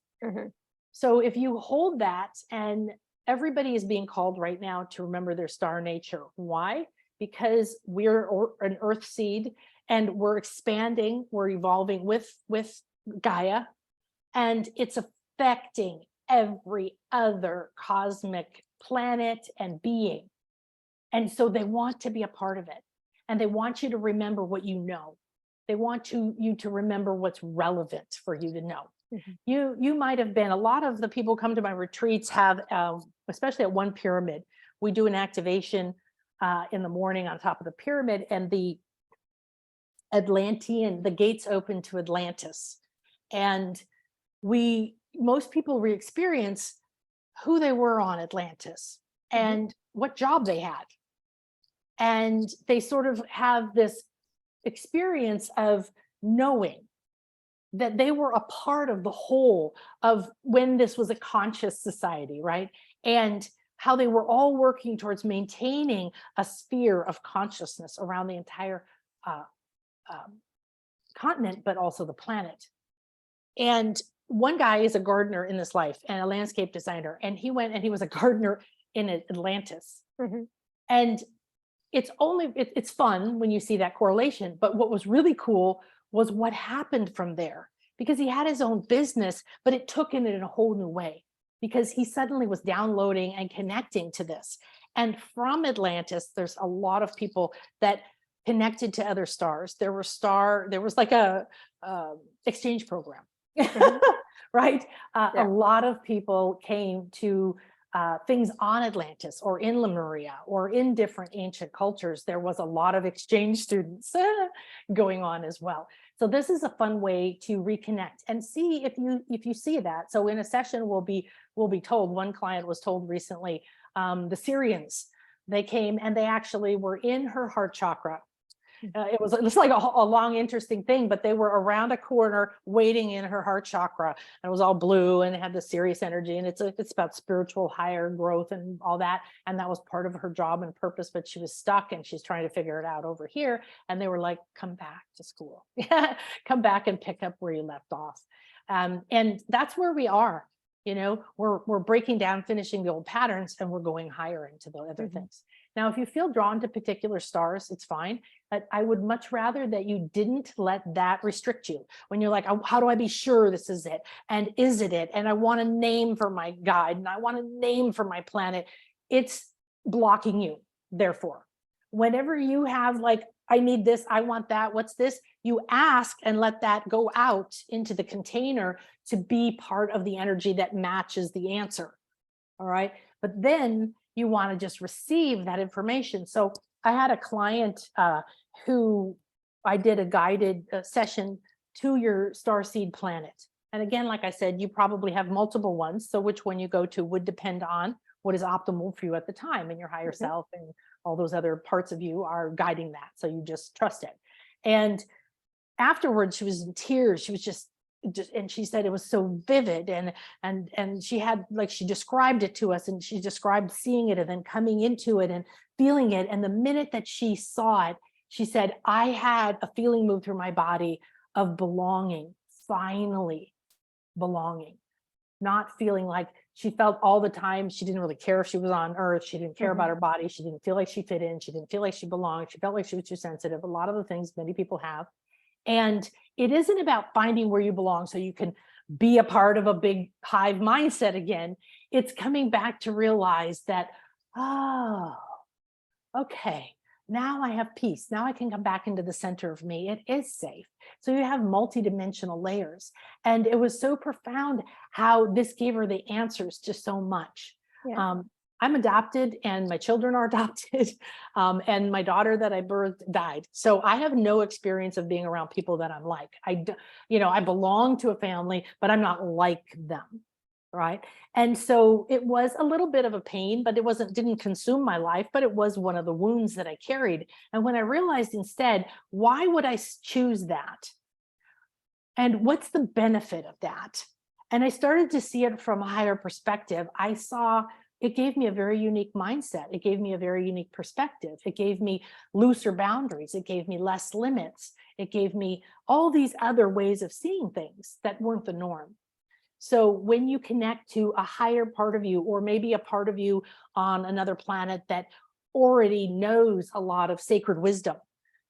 So if you hold that, and everybody is being called right now to remember their star nature. Why? Because we're an earth seed, and we're expanding, we're evolving with Gaia, and it's affecting every other cosmic planet and being. And so they want to be a part of it, and they want you to remember what you know. They want you to remember what's relevant for you to know. You might have been, a lot of the people come to my retreats have, especially at one pyramid, we do an activation in the morning on top of the pyramid, and the Atlantean, the gates open to Atlantis. And most people re-experience who they were on Atlantis and what job they had. And they sort of have this experience of knowing that they were a part of the whole of when this was a conscious society, right? And how they were all working towards maintaining a sphere of consciousness around the entire continent, but also the planet. And one guy is a gardener in this life and a landscape designer. And he went and he was a gardener in Atlantis. Mm-hmm. And it's fun when you see that correlation. But what was really cool was what happened from there, because he had his own business, but it took him in a whole new way, because he suddenly was downloading and connecting to this. And from Atlantis, there's a lot of people that connected to other stars. There was like a exchange program, right? A lot of people came to things on Atlantis or in Lemuria or in different ancient cultures. There was a lot of exchange students going on as well. So this is a fun way to reconnect and see if you see that. So in a session, we'll be told. One client was told recently, the Syrians, they came and they actually were in her heart chakra. It was like a long, interesting thing, but they were around a corner waiting in her heart chakra, and it was all blue and it had the serious energy. And it's about spiritual higher growth and all that. And that was part of her job and purpose, but she was stuck and she's trying to figure it out over here. And they were like, come back to school, come back and pick up where you left off. And that's where we are. You know, we're breaking down, finishing the old patterns, and we're going higher into the other things. Now, if you feel drawn to particular stars, it's fine. But I would much rather that you didn't let that restrict you. When you're like, how do I be sure this is it? And is it it? And I want a name for my guide, and I want a name for my planet. It's blocking you. Therefore, whenever you have like, I need this, I want that, what's this? You ask and let that go out into the container to be part of the energy that matches the answer. All right. But then you want to just receive that information. So I had a client who I did a guided session to your starseed planet. And again, like I said, you probably have multiple ones. So which one you go to would depend on what is optimal for you at the time, and your higher self and all those other parts of you are guiding that. So you just trust it. And afterwards, she was in tears. She was just, and she said it was so vivid, and she had, like, she described it to us, and she described seeing it and then coming into it and feeling it. And the minute that she saw it, she said, I had a feeling move through my body of belonging, finally belonging, not feeling like she felt all the time. She didn't really care if she was on Earth. She didn't care about her body. She didn't feel like she fit in. She didn't feel like she belonged. She felt like she was too sensitive. A lot of the things many people have. And it isn't about finding where you belong so you can be a part of a big hive mindset again. It's coming back to realize that, oh, okay, now I have peace. Now I can come back into the center of me. It is safe. So you have multidimensional layers. And it was so profound how this gave her the answers to so much. Yeah. I'm adopted and my children are adopted. And my daughter that I birthed died. So I have no experience of being around people that I'm like. I belong to a family, but I'm not like them. Right. And so it was a little bit of a pain, but it didn't consume my life, but it was one of the wounds that I carried. And when I realized instead, why would I choose that? And what's the benefit of that? And I started to see it from a higher perspective. I saw it gave me a very unique mindset. It gave me a very unique perspective. It gave me looser boundaries. It gave me less limits. It gave me all these other ways of seeing things that weren't the norm. So when you connect to a higher part of you, or maybe a part of you on another planet that already knows a lot of sacred wisdom,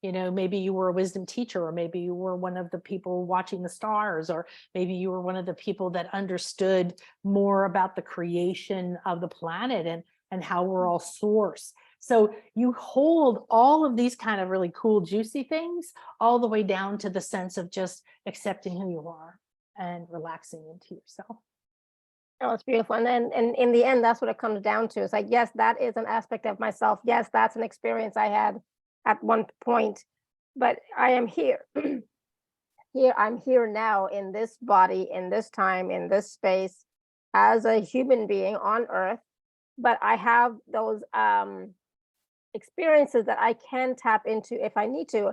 maybe you were a wisdom teacher, or maybe you were one of the people watching the stars, or maybe you were one of the people that understood more about the creation of the planet and how we're all source. So you hold all of these kind of really cool, juicy things all the way down to the sense of just accepting who you are and relaxing into yourself. Oh, it's beautiful. And in the end, that's what it comes down to. It's like, yes, that is an aspect of myself. Yes, that's an experience I had at one point, but I am here. I'm here now in this body, in this time, in this space, as a human being on Earth. But I have those experiences that I can tap into if I need to.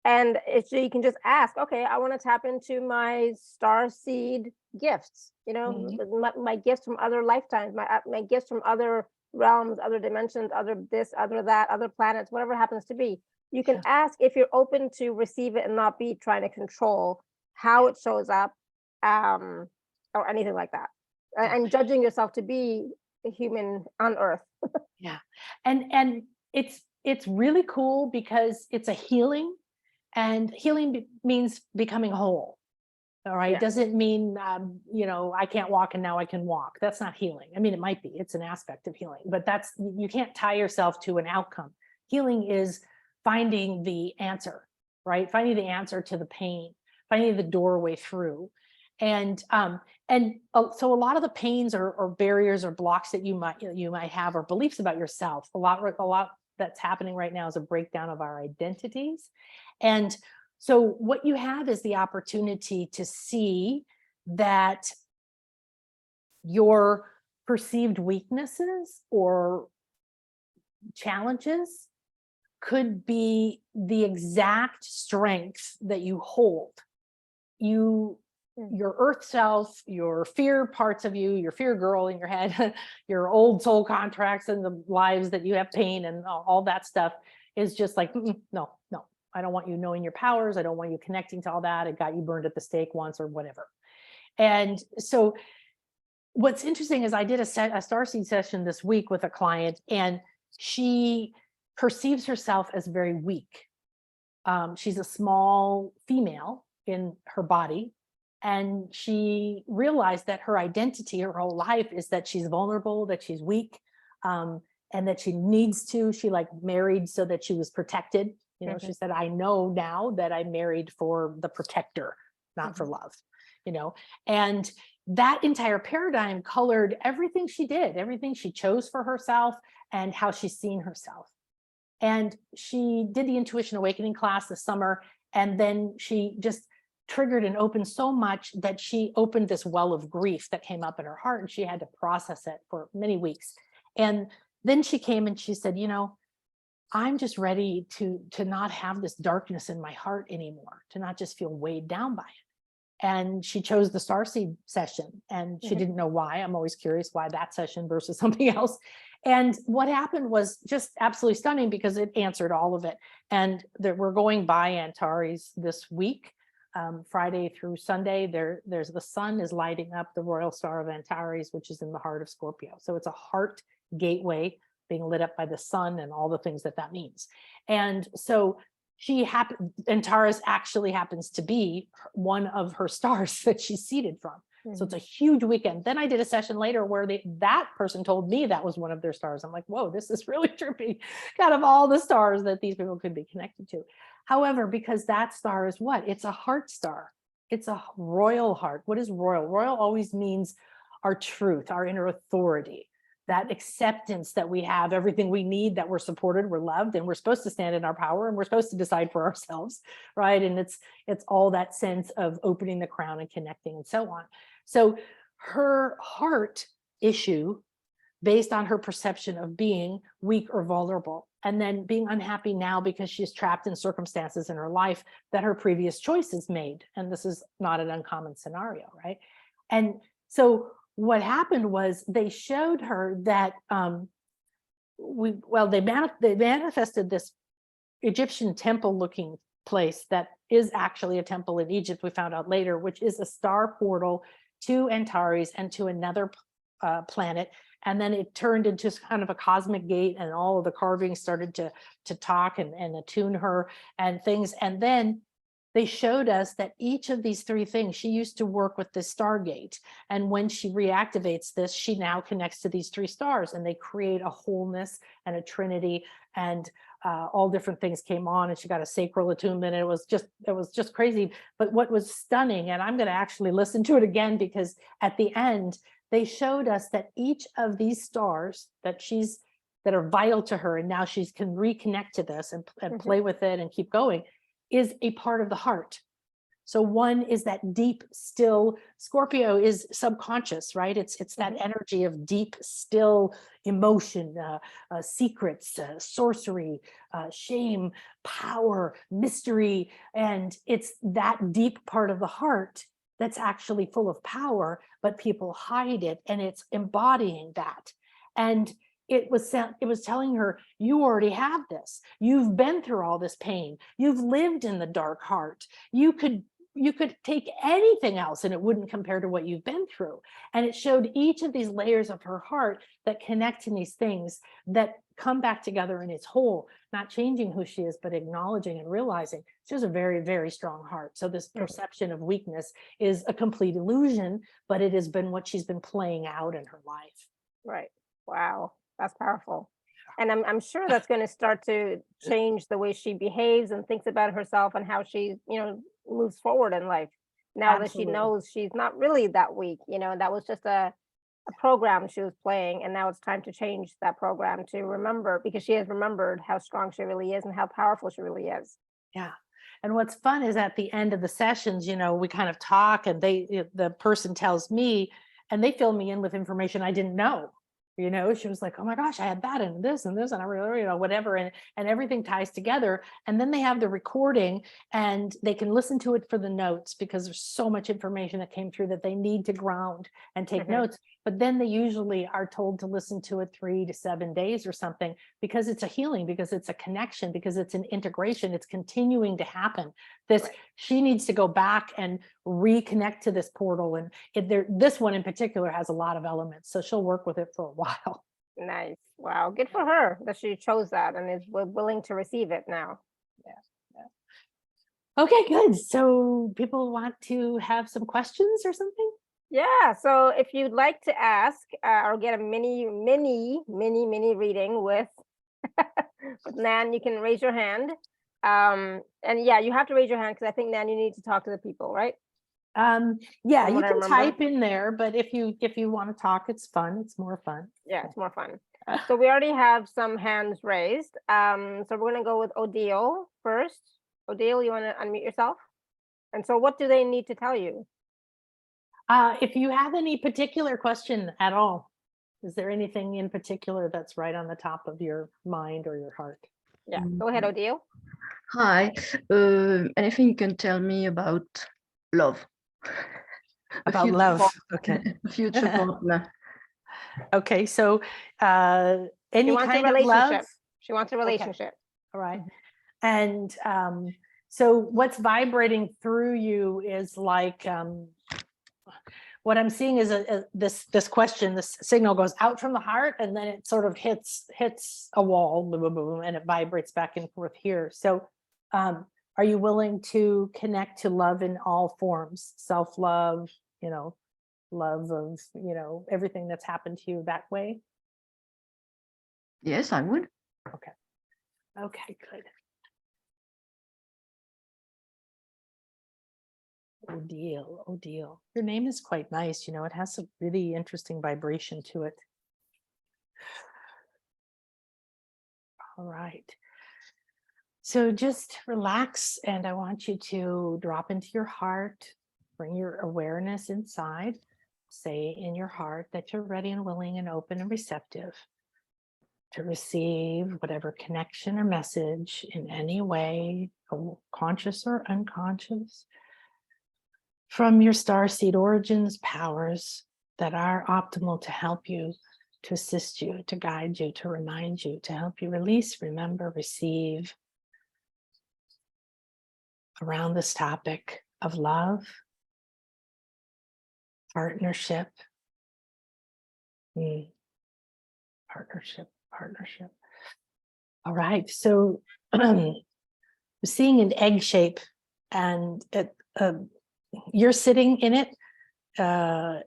And so you can just ask, okay, I want to tap into my star seed gifts, my gifts from other lifetimes, my gifts from other realms, other dimensions, other this, other that, other planets, whatever it happens to be. You can ask if you're open to receive it and not be trying to control how it shows up, or anything like that, and judging yourself to be a human on Earth. Yeah. And it's really cool because it's a healing, and healing means becoming whole. All right. Yeah. Doesn't mean, I can't walk and now I can walk. That's not healing. I mean, it might be, it's an aspect of healing, but you can't tie yourself to an outcome. Healing is finding the answer, right? Finding the answer to the pain, finding the doorway through. And so a lot of the pains or barriers or blocks that you might have, or beliefs about yourself, a lot that's happening right now is a breakdown of our identities. And so what you have is the opportunity to see that your perceived weaknesses or challenges could be the exact strength that you hold. Your earth self, your fear parts of you, your fear girl in your head, your old soul contracts and the lives that you have pain and all that stuff is just like, no, I don't want you knowing your powers. I don't want you connecting to all that. It got you burned at the stake once or whatever. And so what's interesting is I did a starseed session this week with a client, and she perceives herself as very weak. She's a small female in her body, and she realized that her identity, her whole life, is that she's vulnerable, that she's weak, and that she needs to. She married so that she was protected. She said, I know now that I married for the protector, not for love, and that entire paradigm colored everything she did, everything she chose for herself and how she's seen herself. And she did the Intuition Awakening class this summer, and then she just triggered and opened so much that she opened this well of grief that came up in her heart, and she had to process it for many weeks. And then she came and she said, I'm just ready to not have this darkness in my heart anymore, to not just feel weighed down by it. And she chose the starseed session, and she didn't know why. I'm always curious why that session versus something else. And what happened was just absolutely stunning, because it answered all of it. And we're going by Antares this week, Friday through Sunday. There's the sun is lighting up the royal star of Antares, which is in the heart of Scorpio. So it's a heart gateway being lit up by the sun and all the things that means. And so Antares actually happens to be one of her stars that she's seeded from. So it's a huge weekend. Then I did a session later where that person told me that was one of their stars. I'm like, whoa, this is really trippy. Kind of all the stars that these people could be connected to. However, because that star is what? It's a heart star. It's a royal heart. What is royal? Royal always means our truth, our inner authority, that acceptance that we have everything we need, that we're supported, we're loved, and we're supposed to stand in our power, and we're supposed to decide for ourselves, right? And it's all that sense of opening the crown and connecting and so on. So her heart issue, based on her perception of being weak or vulnerable, and then being unhappy now because she's trapped in circumstances in her life that her previous choices made. And this is not an uncommon scenario, right? And so what happened was they showed her that they manifested this Egyptian temple looking place that is actually a temple in Egypt, we found out later, which is a star portal to Antares and to another planet. And then it turned into kind of a cosmic gate, and all of the carvings started to talk and attune her and things. And then they showed us that each of these three things, she used to work with the Stargate. And when she reactivates this, she now connects to these three stars, and they create a wholeness and a trinity, and all different things came on, and she got a sacral attunement. It was just crazy. But what was stunning, and I'm going to actually listen to it again, because at the end, they showed us that each of these stars that are vital to her, and now she can reconnect to this and play with it and keep going, is a part of the heart. So one is that deep, still, Scorpio is subconscious, right? It's that energy of deep, still emotion, secrets, sorcery, shame, power, mystery. And it's that deep part of the heart that's actually full of power, but people hide it, and it's embodying that. And it was telling her, you already have this. You've been through all this pain. You've lived in the dark heart. You could take anything else and it wouldn't compare to what you've been through. And it showed each of these layers of her heart that connect in these things that come back together in its whole, not changing who she is, but acknowledging and realizing she has a very, very strong heart. So this perception of weakness is a complete illusion, but it has been what she's been playing out in her life. Right. Wow. That's powerful. And I'm sure that's going to start to change the way she behaves and thinks about herself and how she, moves forward in life. Now that she knows she's not really that weak, that was just a program she was playing. And now it's time to change that program to remember, because she has remembered how strong she really is and how powerful she really is. Yeah. And what's fun is at the end of the sessions, we kind of talk and the person tells me, and they fill me in with information I didn't know. She was like, oh my gosh, I had that and this, and I really, whatever. And everything ties together. And then they have the recording and they can listen to it for the notes, because there's so much information that came through that they need to ground and take notes. But then they usually are told to listen to it 3 to 7 days or something, because it's a healing, because it's a connection, because it's an integration. It's continuing to happen. She needs to go back and reconnect to this portal. And this one in particular has a lot of elements. So she'll work with it for a while. Nice. Wow. Good for her that she chose that and is willing to receive it now. Yeah. Okay, good. So people want to have some questions or something? Yeah. So if you'd like to ask or get a mini reading with Nan, you can raise your hand. And yeah, you have to raise your hand because I think, Nan, you need to talk to the people, right? Yeah, you can type in there, but if you want to talk, it's fun. It's more fun. Yeah, it's more fun. So we already have some hands raised. So we're going to go with Odile first. Odile, you want to unmute yourself? And so what do they need to tell you? If you have any particular question at all, is there anything in particular that's right on the top of your mind or your heart? Yeah, go ahead, Odile. Hi. Anything you can tell me about love? About love. Okay. Future partner. Okay, so any kind of love. She wants a relationship. Okay. All right. And so what's vibrating through you is like what I'm seeing is this question, this signal goes out from the heart and then it sort of hits a wall, boom, boom, boom, and it vibrates back and forth here. So are you willing to connect to love in all forms? Self-love, love of, everything that's happened to you that way? Yes, I would. Okay. Okay, good. Odile. Your name is quite nice. It has a really interesting vibration to it. All right. So just relax, and I want you to drop into your heart, bring your awareness inside, say in your heart that you're ready and willing and open and receptive to receive whatever connection or message in any way, conscious or unconscious, from your starseed origins powers that are optimal to help you, to assist you, to guide you, to remind you, to help you release, remember, receive around this topic of love, partnership, partnership. All right, so seeing an egg shape, and you're sitting in it.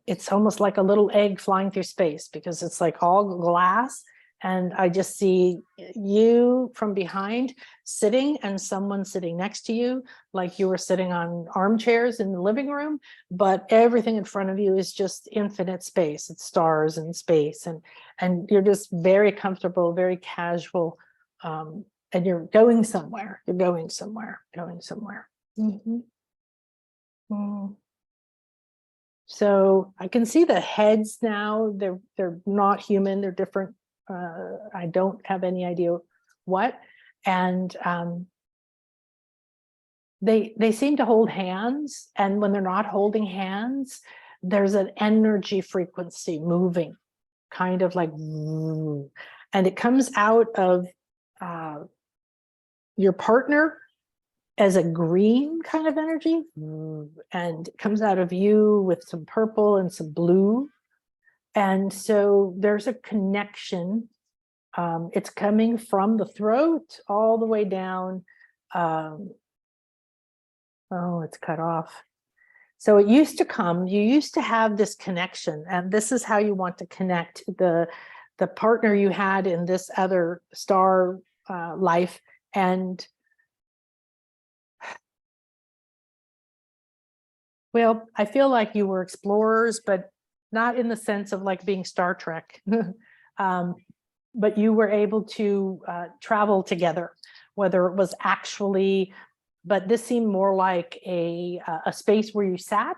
It's almost like a little egg flying through space, because it's like all glass. And I just see you from behind sitting and someone sitting next to you, like you were sitting on armchairs in the living room, but everything in front of you is just infinite space. It's stars and space, and you're just very comfortable, very casual, and you're going somewhere. Mm-hmm. So I can see the heads now. They're not human. They're different. I don't have any idea what. And they seem to hold hands. And when they're not holding hands, there's an energy frequency moving kind of like, and it comes out of your partner as a green kind of energy, and it comes out of you with some purple and some blue. And so there's a connection. It's coming from the throat all the way down. Oh, it's cut off. So it used to come, you used to have this connection, and this is how you want to connect the partner you had in this other star life. And well, I feel like you were explorers, but not in the sense of like being Star Trek. But you were able to travel together, whether it was actually, but this seemed more like a space where you sat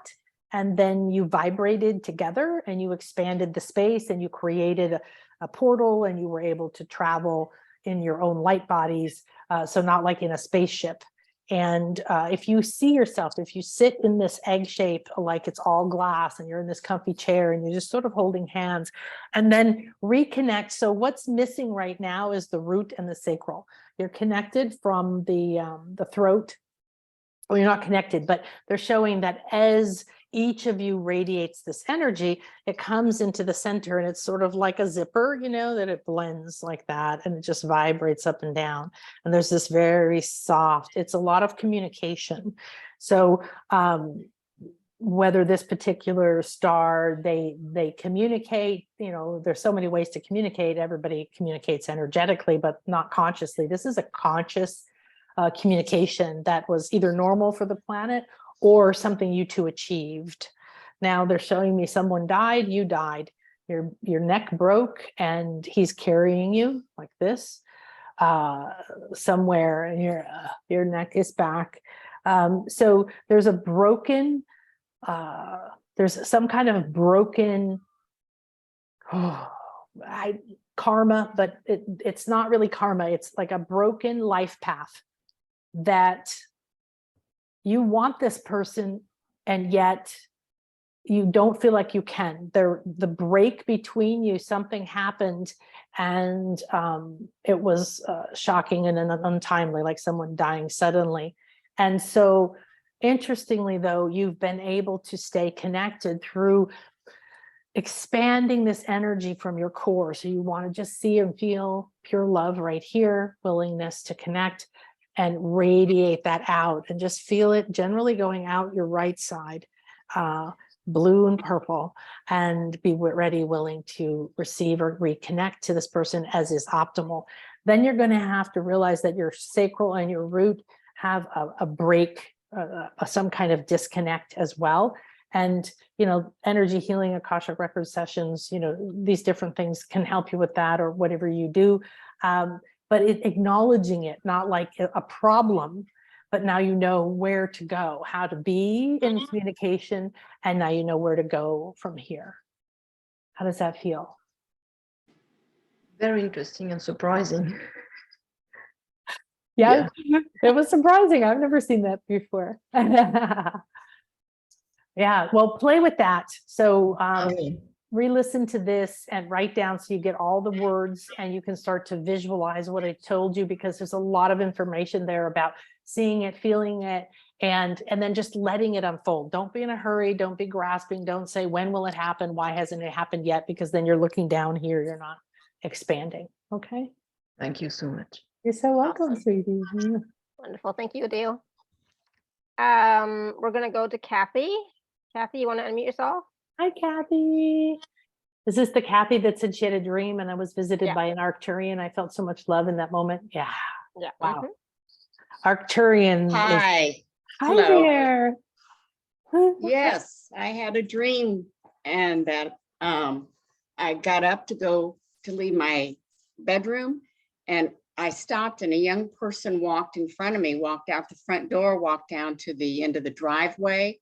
and then you vibrated together and you expanded the space and you created a portal and you were able to travel in your own light bodies. So not like in a spaceship. And if you see yourself, if you sit in this egg shape, like it's all glass and you're in this comfy chair and you're just sort of holding hands and then reconnect. So what's missing right now is the root and the sacral. You're connected from the throat. Well, you're not connected, but they're showing that as each of you radiates this energy, it comes into the center and it's sort of like a zipper, you know, that it blends like that and it just vibrates up and down. And there's this very soft, it's a lot of communication. So whether this particular star, they communicate, you know, there's so many ways to communicate. Everybody communicates energetically, but not consciously. This is a conscious communication that was either normal for the planet or something you two achieved. Now they're showing me someone died, you died, your neck broke and he's carrying you like this somewhere and your neck is back. So there's a broken, there's some kind of broken karma, but it's not really karma. It's like a broken life path that you want this person and yet you don't feel like you can. The break between you, something happened and it was shocking and untimely, like someone dying suddenly. And so interestingly though, you've been able to stay connected through expanding this energy from your core. So you want to just see and feel pure love right here, willingness to connect and radiate that out and just feel it generally going out your right side, blue and purple, and be ready, willing to receive or reconnect to this person as is optimal. Then you're going to have to realize that your sacral and your root have a break, some kind of disconnect as well. And, you know, energy healing, Akashic record sessions, you know, these different things can help you with that or whatever you do. But acknowledging it, not like a problem, but now you know where to go, how to be in communication, and now you know where to go from here. How does that feel? Very interesting and surprising. Yeah, it was surprising. I've never seen that before. Yeah, well, play with that. So re-listen to this and write down so you get all the words and you can start to visualize what I told you, because there's a lot of information there about seeing it, feeling it, and then just letting it unfold. Don't be in a hurry. Don't be grasping. Don't say, when will it happen? Why hasn't it happened yet? Because then you're looking down here. You're not expanding. Okay. Thank you so much. You're so welcome, Awesome. sweetie. Wonderful. Thank you, Adele. We're going to go to Kathy. Kathy, you want to unmute yourself? Hi, Kathy. Is this the Kathy that said she had a dream and I was visited by an Arcturian? I felt so much love in that moment. Yeah. Yeah. Wow. Arcturian. Hi. Hi Hello. there. Yes, I had a dream and that I got up to go to leave my bedroom and I stopped and a young person walked in front of me, walked out the front door, walked down to the end of the driveway,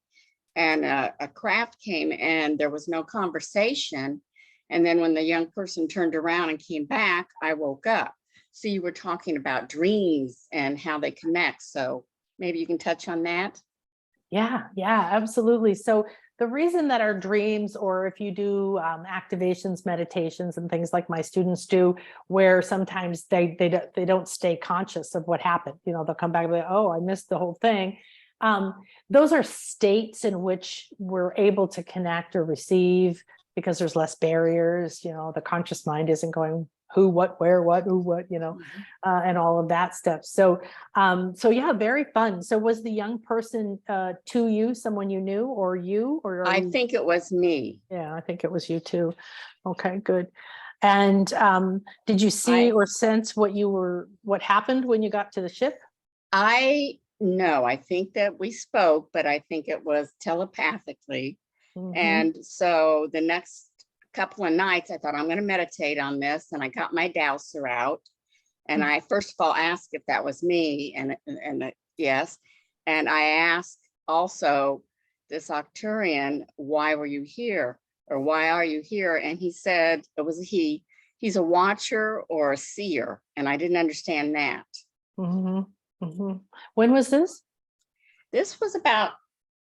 and a craft came and there was no conversation. And then when the young person turned around and came back, I woke up. So you were talking about dreams and how they connect. So maybe you can touch on that. Yeah, absolutely. So the reason that our dreams, or if you do activations, meditations, and things like my students do, where sometimes they don't stay conscious of what happened. You know, they'll come back and be like, oh, I missed the whole thing. Those are states in which we're able to connect or receive because there's less barriers. You know, the conscious mind isn't going who, what, where, what, who, what, you know, and all of that stuff. So, so yeah, very fun. So was the young person to you, someone you knew, or you, or I think it was me. Yeah, I think it was you too. Okay, good. And did you see or sense what happened when you got to the ship? No, I think that we spoke, but I think it was telepathically. And so the next couple of nights, I thought, I'm going to meditate on this. And I got my dowser out. And I first of all asked if that was me. And yes. And I asked also this Arcturian, why were you here? Or why are you here? And he said, it was he's a watcher or a seer. And I didn't understand that. When was this? This was about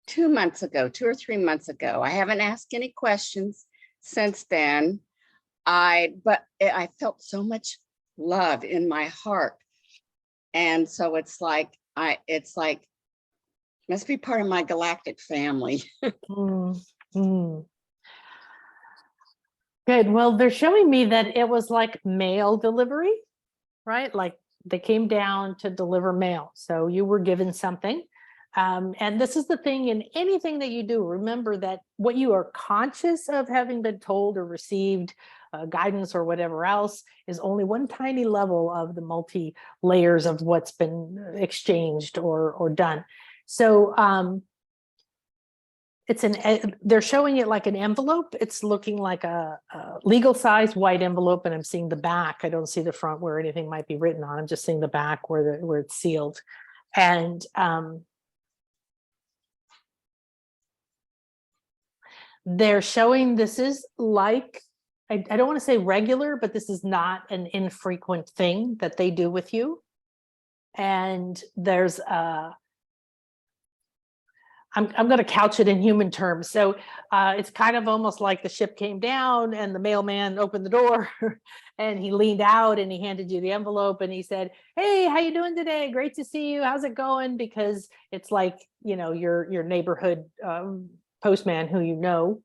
2 months ago, 2 or 3 months ago. I haven't asked any questions since then. But I felt so much love in my heart. And so it's like, must be part of my galactic family. Good. Well, they're showing me that it was like mail delivery, right? Like they came down to deliver mail. So you were given something. And this is the thing in anything that you do, remember that what you are conscious of having been told or received guidance or whatever else is only one tiny level of the multi layers of what's been exchanged or done. So they're showing it like an envelope. It's looking like a legal size white envelope, and I'm seeing the back. I don't see the front where anything might be written on. I'm just seeing the back where it's sealed. And they're showing this is like, I don't want to say regular, but this is not an infrequent thing that they do with you. And there's I'm going to couch it in human terms. So it's kind of almost like the ship came down and the mailman opened the door and he leaned out and he handed you the envelope and he said, hey, how you doing today? Great to see you. How's it going? Because it's like, you know, your neighborhood postman who you know.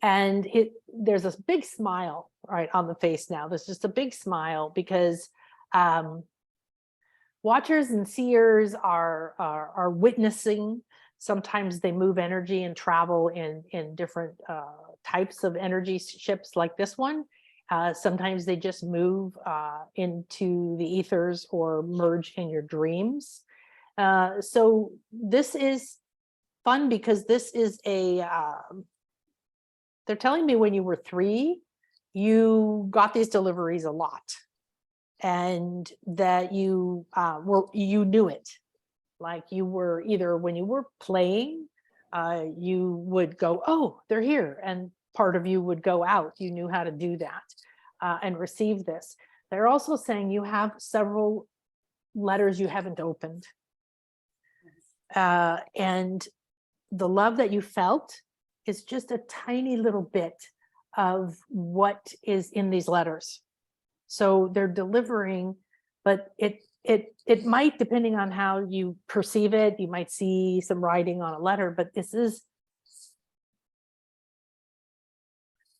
And there's this big smile right on the face now. There's just a big smile because watchers and seers are witnessing. Sometimes they move energy and travel in different types of energy ships like this one. Sometimes they just move into the ethers or merge in your dreams. So this is fun because this is they're telling me when you were 3, you got these deliveries a lot and that you knew it. Like you were either when you were playing, you would go, oh, they're here. And part of you would go out. You knew how to do that and receive this. They're also saying you have several letters you haven't opened. And the love that you felt is just a tiny little bit of what is in these letters. So they're delivering, but it might, depending on how you perceive it, you might see some writing on a letter, but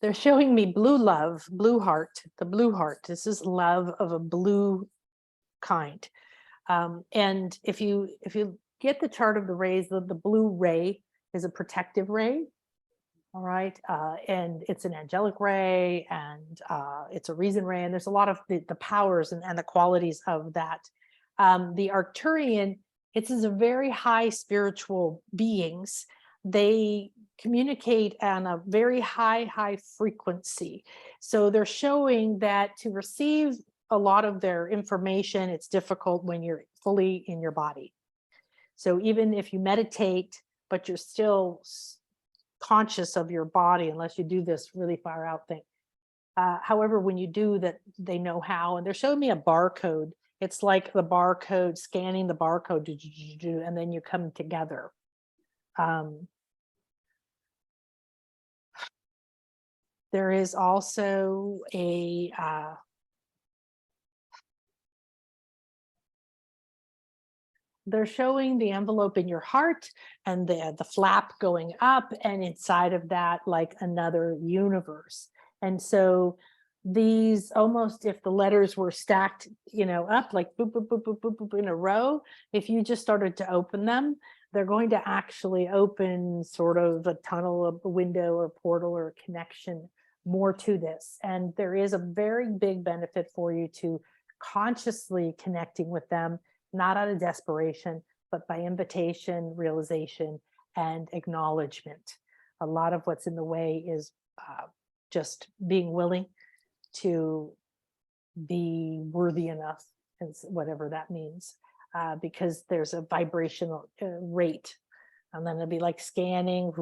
they're showing me blue love, blue heart, the blue heart. This is love of a blue kind. And if you get the chart of the rays, the blue ray is a protective ray. All right. And it's an angelic ray and it's a reason ray. And there's a lot of the powers and the qualities of that. The Arcturian, it's a very high spiritual beings. They communicate on a very high frequency. So they're showing that to receive a lot of their information, it's difficult when you're fully in your body. So even if you meditate, but you're still conscious of your body, unless you do this really far out thing. However, when you do that, they know how, and they're showing me a barcode. It's like the barcode, scanning the barcode, and then you come together. There is also a they're showing the envelope in your heart and the flap going up, and inside of that, like another universe. And so these, almost if the letters were stacked, up like boop, boop, boop, boop, boop, boop in a row, if you just started to open them, they're going to actually open sort of a tunnel, a window or portal or a connection more to this. And there is a very big benefit for you to consciously connecting with them, not out of desperation, but by invitation, realization, and acknowledgement. A lot of what's in the way is just being willing to be worthy enough, and whatever that means, because there's a vibrational rate. And then it'll be like scanning,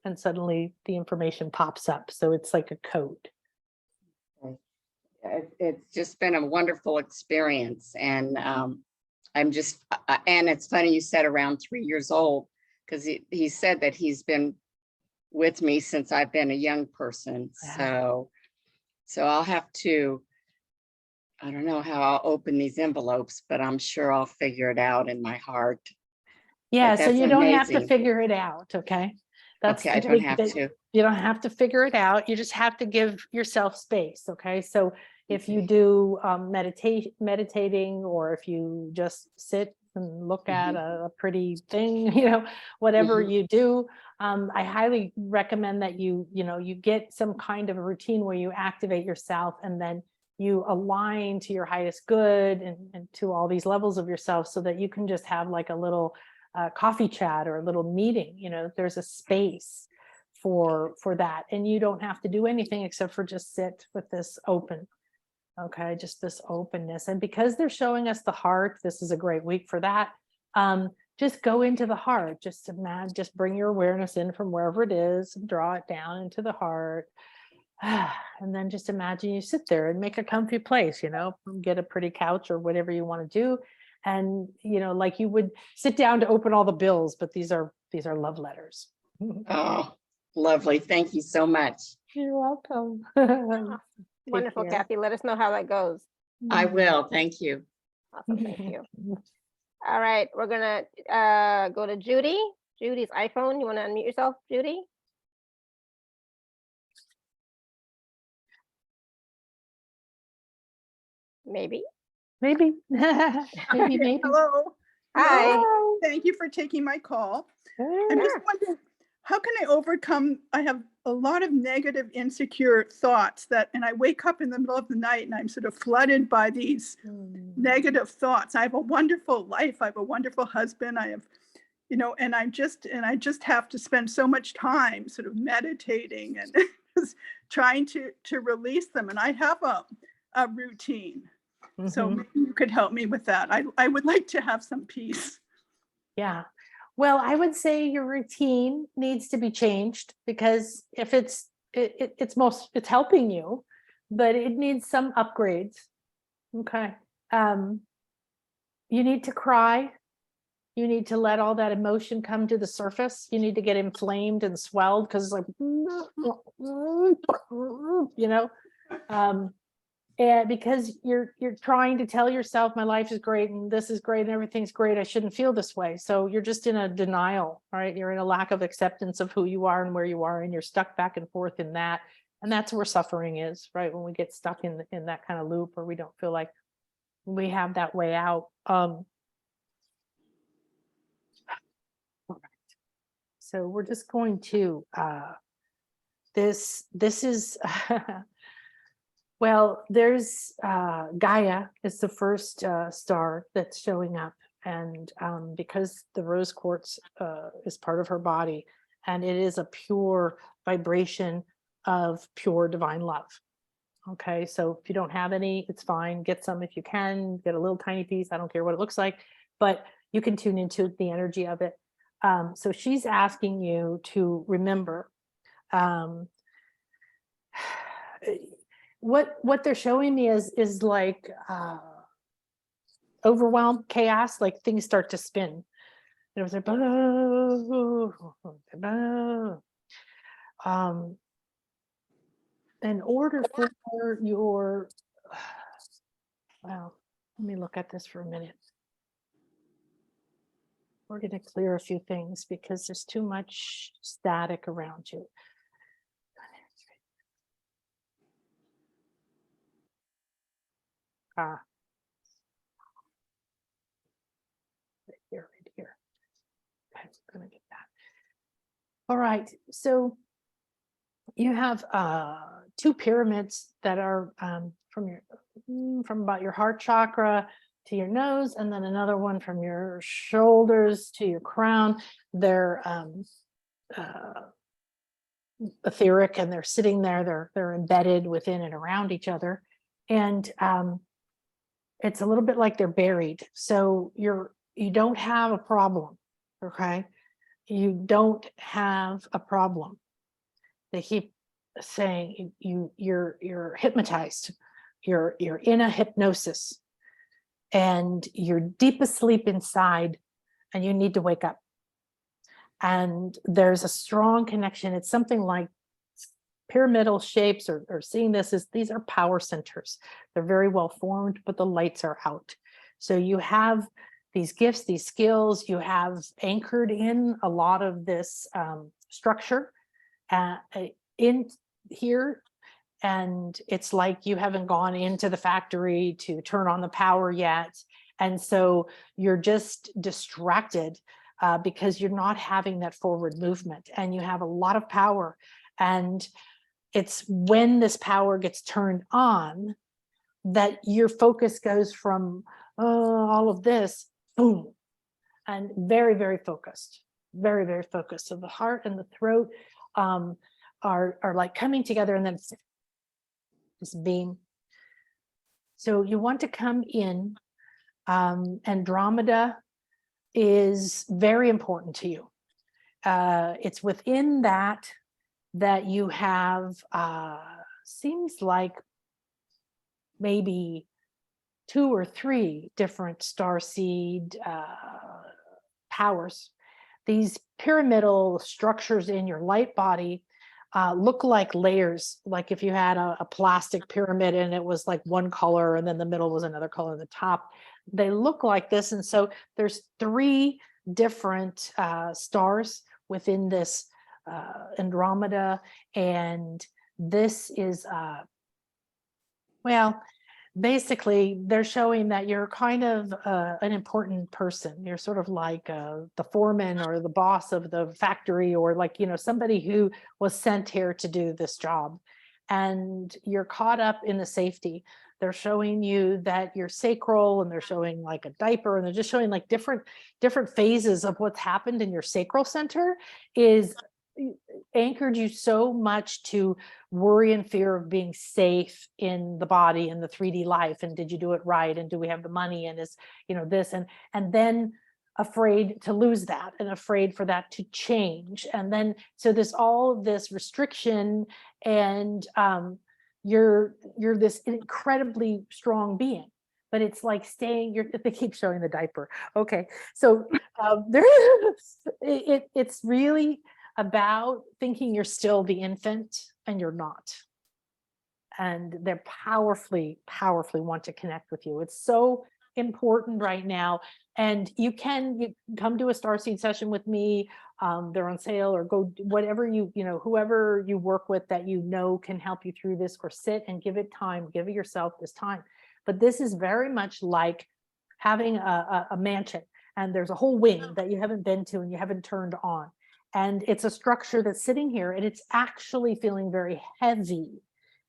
and suddenly the information pops up. So it's like a code. It's just been a wonderful experience. And I'm just, and it's funny you said around 3 years old, because he said that he's been with me since I've been a young person. Wow. So I'll have to, I don't know how I'll open these envelopes, but I'm sure I'll figure it out in my heart. Yeah, But so you that's don't have to amazing. figure it out, okay? That's Okay, I don't have to. You don't have to figure it out. You just have to give yourself space, okay? So if you do meditating, or if you just sit and look at a pretty thing, whatever you do, I highly recommend that you get some kind of a routine where you activate yourself, and then you align to your highest good and to all these levels of yourself, so that you can just have like a little coffee chat or a little meeting. There's a space for that, and you don't have to do anything except for just sit with this open. Okay, just this openness. And because they're showing us the heart, this is a great week for that. Just go into the heart. Just imagine, just bring your awareness in from wherever it is, and draw it down into the heart. And then just imagine you sit there and make a comfy place, get a pretty couch or whatever you want to do. And, like you would sit down to open all the bills, but these are love letters. Oh, lovely. Thank you so much. You're welcome. Wonderful, care. Kathy. Let us know how that goes. I will. Thank you. Awesome. Thank you. All right. We're going to go to Judy. Judy's iPhone. You want to unmute yourself, Judy? Maybe. Maybe. Maybe. Hello. Hi. Thank you for taking my call. I'm just wondering, how can I overcome? I have a lot of negative, insecure thoughts and I wake up in the middle of the night and I'm sort of flooded by these negative thoughts. I have a wonderful life. I have a wonderful husband. I have, and I just have to spend so much time sort of meditating and just trying to release them. And I have a routine. So maybe you could help me with that. I would like to have some peace. Yeah. Well, I would say your routine needs to be changed, because if it's helping you, but it needs some upgrades. Okay. You need to cry. You need to let all that emotion come to the surface. You need to get inflamed and swelled, because it's like, and because you're trying to tell yourself my life is great and this is great and everything's great, I shouldn't feel this way. So you're just in a denial, right? You're in a lack of acceptance of who you are and where you are, and you're stuck back and forth in that. And that's where suffering is, right? When we get stuck in that kind of loop, or we don't feel like we have that way out. So we're just going to this is well, there's Gaia is the first star that's showing up, and because the rose quartz is part of her body, and it is a pure vibration of pure divine love. Okay, so if you don't have any, it's fine. Get some if you can. Get a little tiny piece. I don't care what it looks like, but you can tune into the energy of it. So she's asking you to remember. What they're showing me is like overwhelm, chaos, like things start to spin. It was like, in order for your, well, let me look at this for a minute. We're going to clear a few things because there's too much static around you. Right here, right here. Okay, we're going to get that. All right, so you have two pyramids that are from about your heart chakra to your nose, and then another one from your shoulders to your crown. They're etheric, and they're sitting there. They're embedded within and around each other, and it's a little bit like they're buried. So you don't have a problem, okay? You don't have a problem. They keep saying you're hypnotized. You're in a hypnosis, and you're deep asleep inside, and you need to wake up. And there's a strong connection. It's something like pyramidal shapes, or seeing this as these are power centers. They're very well formed, but the lights are out. So you have these gifts, these skills, you have anchored in a lot of this structure in here. And it's like you haven't gone into the factory to turn on the power yet. And so you're just distracted because you're not having that forward movement, and you have a lot of power. And it's when this power gets turned on that your focus goes from all of this, boom, and very, very focused, very, very focused. So the heart and the throat are like coming together, and then this beam. So you want to come in. Andromeda is very important to you. It's within that you have, seems like maybe 2 or 3 different starseed powers. These pyramidal structures in your light body look like layers, like if you had a plastic pyramid and it was like one color and then the middle was another color at the top. They look like this. And so there's 3 different stars within this Andromeda. And this is, well, basically they're showing that you're kind of an important person. You're sort of like the foreman or the boss of the factory, or like, somebody who was sent here to do this job, and you're caught up in the safety. They're showing you that you're sacral, and they're showing like a diaper, and they're just showing like different phases of what's happened in your sacral center is anchored you so much to worry and fear of being safe in the body and the 3D life, and did you do it right, and do we have the money, and is this, and then afraid to lose that, and afraid for that to change, and then so there's all of this restriction, and you're this incredibly strong being, but it's like they keep showing the diaper. Okay, so it's really about thinking you're still the infant, and you're not. And they're powerfully want to connect with you. It's so important right now. And you can come to a starseed session with me. They're on sale, or go whatever whoever you work with that can help you through this, or sit and give it time, give yourself this time. But this is very much like having a mansion, and there's a whole wing that you haven't been to and you haven't turned on. And it's a structure that's sitting here, and it's actually feeling very heavy,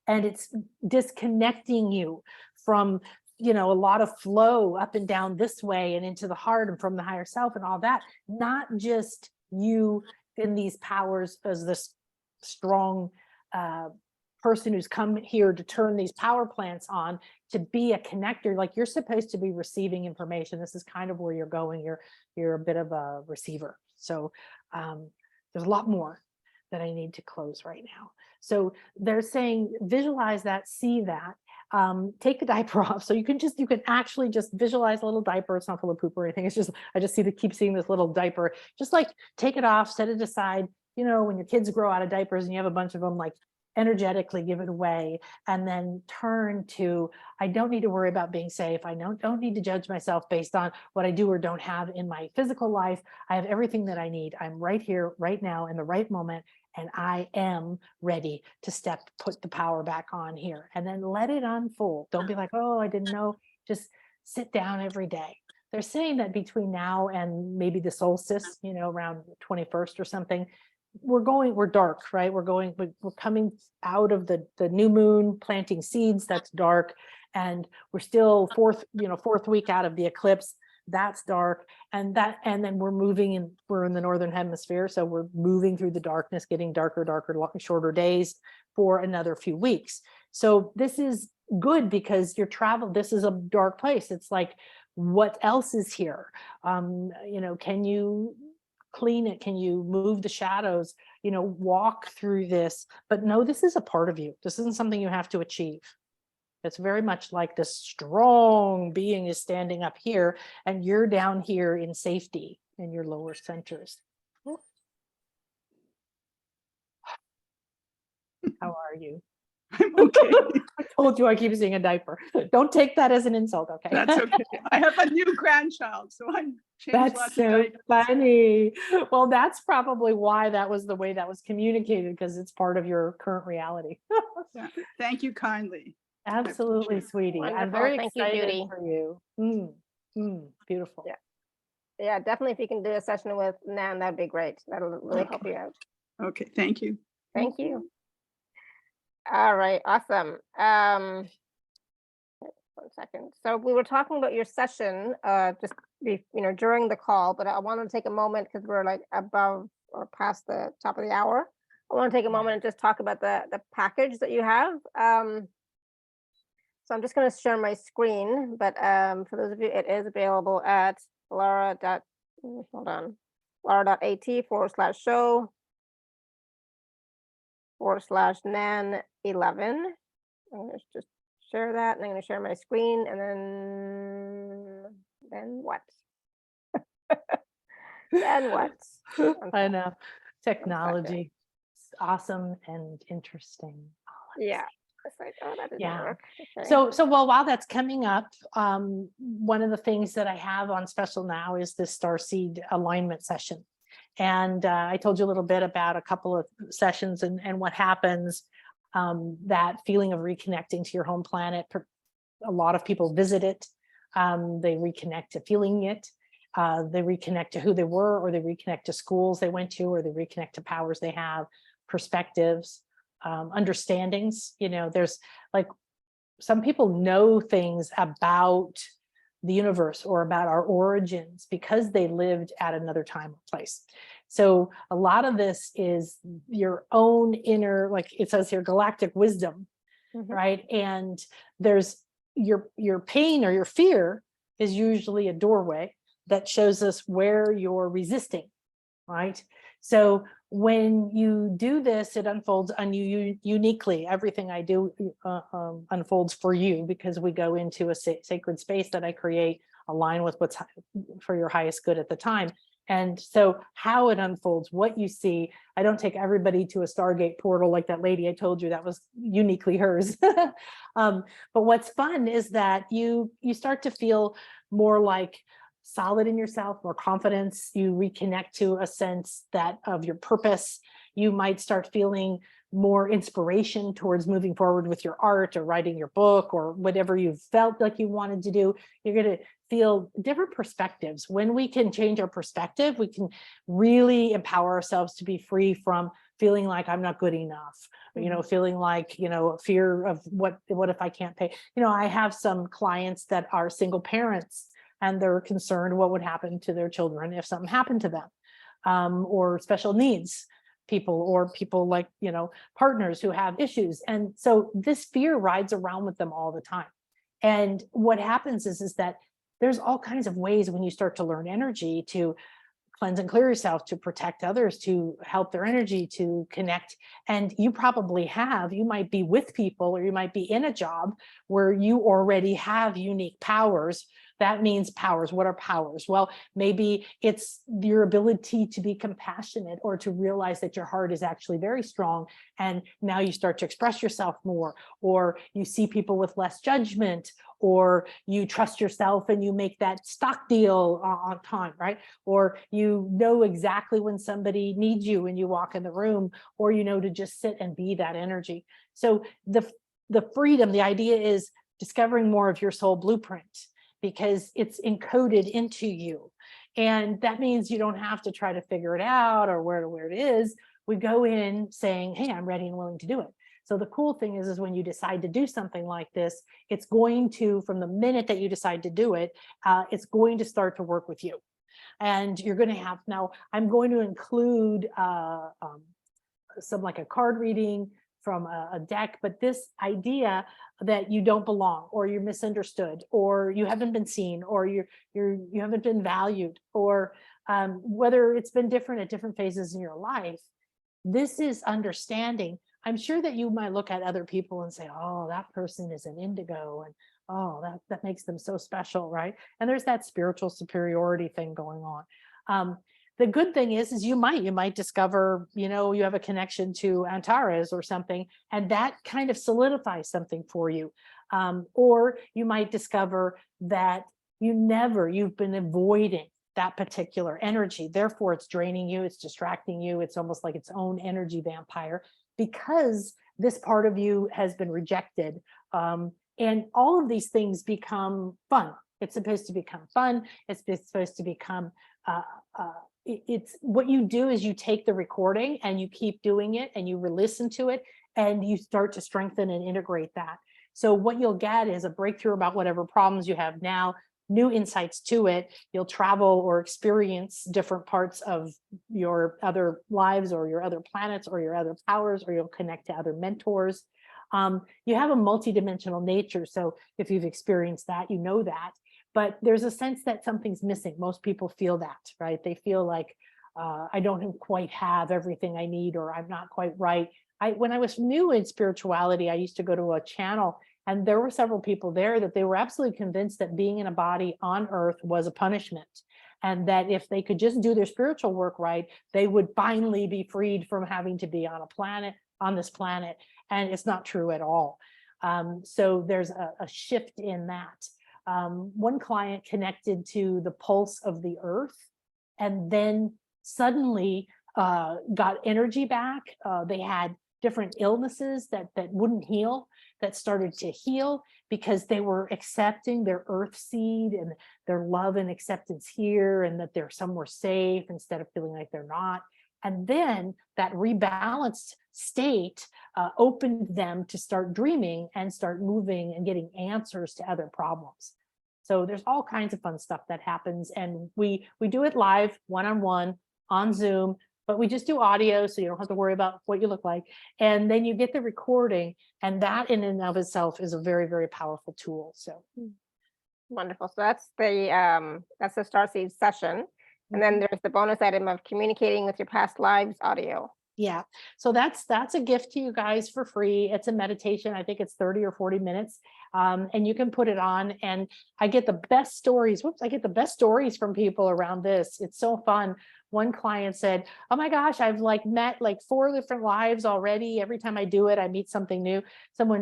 and it's disconnecting you from, a lot of flow up and down this way and into the heart and from the higher self and all that. Not just you in these powers as this strong person who's come here to turn these power plants on, to be a connector. Like, you're supposed to be receiving information. This is kind of where you're going. You're a bit of a receiver. So there's a lot more that I need to close right now. So they're saying, visualize that, see that, take the diaper off. So you can actually just visualize a little diaper. It's not full of poop or anything. It's just, I just keep seeing this little diaper. Just like take it off, set it aside. When your kids grow out of diapers and you have a bunch of them, like energetically give it away, and then turn to, I don't need to worry about being safe. I don't need to judge myself based on what I do or don't have in my physical life. I have everything that I need. I'm right here, right now, in the right moment, and I am ready to put the power back on here, and then let it unfold. Don't be like, oh, I didn't know. Just sit down every day. They're saying that between now and maybe the solstice, around 21st or something, we're dark, right? We're coming out of the new moon, planting seeds. That's dark. And we're still fourth week out of the eclipse. That's dark. And then we're in the northern hemisphere. So we're moving through the darkness, getting darker, shorter days for another few weeks. So this is good because this is a dark place. It's like, what else is here? Can you clean it? Can you move the shadows, walk through this? But no, this is a part of you. This isn't something you have to achieve. It's very much like this strong being is standing up here and you're down here in safety in your lower centers. How are you? I'm okay. I told you I keep seeing a diaper. Don't take that as an insult, okay? That's okay. I have a new grandchild, so I'm changed That's lots of so diapers. funny. Well, that's probably why that was the way that was communicated, because it's part of your current reality. Yeah. Thank you kindly. Absolutely, sweetie. I'm Wonderful. very Thank you, excited Judy. for you. Beautiful. Yeah. Yeah, definitely. If you can do a session with Nan, that'd be great. That'll really help you out. Okay, thank you. Thank you. All right, awesome. 1 second. So we were talking about your session during the call, but I want to take a moment because we're like above or past the top of the hour. I want to take a moment and just talk about the package that you have. So I'm just going to share my screen, but for those of you, it is available at lara.at/show/Nan11. I'm going to just share that, and I'm going to share my screen, and then what? Then what? I know. Technology. It's awesome and interesting. Yeah. It's like, oh, that didn't Yeah. work. Okay. So while that's coming up, one of the things that I have on special now is this starseed alignment session. And I told you a little bit about a couple of sessions and what happens, that feeling of reconnecting to your home planet. A lot of people visit it. They reconnect to feeling it. They reconnect to who they were, or they reconnect to schools they went to, or they reconnect to powers they have, perspectives, understandings. There's like, some people know things about the universe or about our origins because they lived at another time or place. So a lot of this is your own inner, like it says here, galactic wisdom, right? And there's your pain or your fear is usually a doorway that shows us where you're resisting, right? So when you do this, it unfolds uniquely. Everything I do unfolds for you, because we go into a sacred space that I create, align with what's for your highest good at the time. And so how it unfolds, what you see, I don't take everybody to a Stargate portal like that lady I told you, that was uniquely hers. But what's fun is that you start to feel more like solid in yourself, more confidence. You reconnect to a sense of your purpose. You might start feeling more inspiration towards moving forward with your art or writing your book or whatever you felt like you wanted to do. You're going to feel different perspectives. When we can change our perspective, we can really empower ourselves to be free from feeling like I'm not good enough, feeling like, fear of what if I can't pay. I have some clients that are single parents, and they're concerned what would happen to their children if something happened to them, or special needs people, or people like, partners who have issues. And so this fear rides around with them all the time. And what happens is that there's all kinds of ways when you start to learn energy to cleanse and clear yourself, to protect others, to help their energy, to connect. And you might be with people, or you might be in a job where you already have unique powers That means powers. What are powers? Well, maybe it's your ability to be compassionate or to realize that your heart is actually very strong. And now you start to express yourself more, or you see people with less judgment, or you trust yourself and you make that stock deal on time, right? Or you know exactly when somebody needs you and you walk in the room, or you know to just sit and be that energy. So the freedom, the idea is discovering more of your soul blueprint, because it's encoded into you. And that means you don't have to try to figure it out or where it is. We go in saying, hey, I'm ready and willing to do it. So the cool thing is when you decide to do something like this, it's going to, from the minute that you decide to do it, it's going to start to work with you. And you're going to have, now I'm going to include some like a card reading from a deck, but this idea that you don't belong, or you're misunderstood, or you haven't been seen, or you haven't been valued, or whether it's been different at different phases in your life, this is understanding. I'm sure that you might look at other people and say, oh, that person is an indigo, and oh, that makes them so special, right? And there's that spiritual superiority thing going on. The good thing is you might discover, you have a connection to Antares or something, and that kind of solidifies something for you. Or you might discover that you've been avoiding that particular energy. Therefore, it's draining you, it's distracting you. It's almost like its own energy vampire, because this part of you has been rejected. And all of these things become fun. It's supposed to become fun. It's supposed to become, it's what you do is you take the recording and you keep doing it and you re-listen to it and you start to strengthen and integrate that. So what you'll get is a breakthrough about whatever problems you have now, new insights to it. You'll travel or experience different parts of your other lives or your other planets or your other powers, or you'll connect to other mentors. You have a multidimensional nature. So if you've experienced that, you know that. But there's a sense that something's missing. Most people feel that, right? They feel like I don't quite have everything I need, or I'm not quite right. When I was new in spirituality, I used to go to a channel, and there were several people there that they were absolutely convinced that being in a body on Earth was a punishment. And that if they could just do their spiritual work right, they would finally be freed from having to be on this planet. And it's not true at all. So there's a shift in that. One client connected to the pulse of the earth and then suddenly got energy back. They had different illnesses that wouldn't heal, that started to heal because they were accepting their earth seed and their love and acceptance here, and that they're somewhere safe instead of feeling like they're not. And then that rebalanced state opened them to start dreaming and start moving and getting answers to other problems. So there's all kinds of fun stuff that happens. And we do it live, one-on-one, on Zoom, but we just do audio, so you don't have to worry about what you look like. And then you get the recording, and that in and of itself is a very, very powerful tool. So wonderful. So that's the Starseed session. And then there's the bonus item of communicating with your past lives audio. Yeah. So that's a gift to you guys for free. It's a meditation. I think it's 30 or 40 minutes. And you can put it on, and I get the best stories. I get the best stories from people around this. It's so fun. One client said, oh my gosh, I've met 4 different lives already. Every time I do it, I meet someone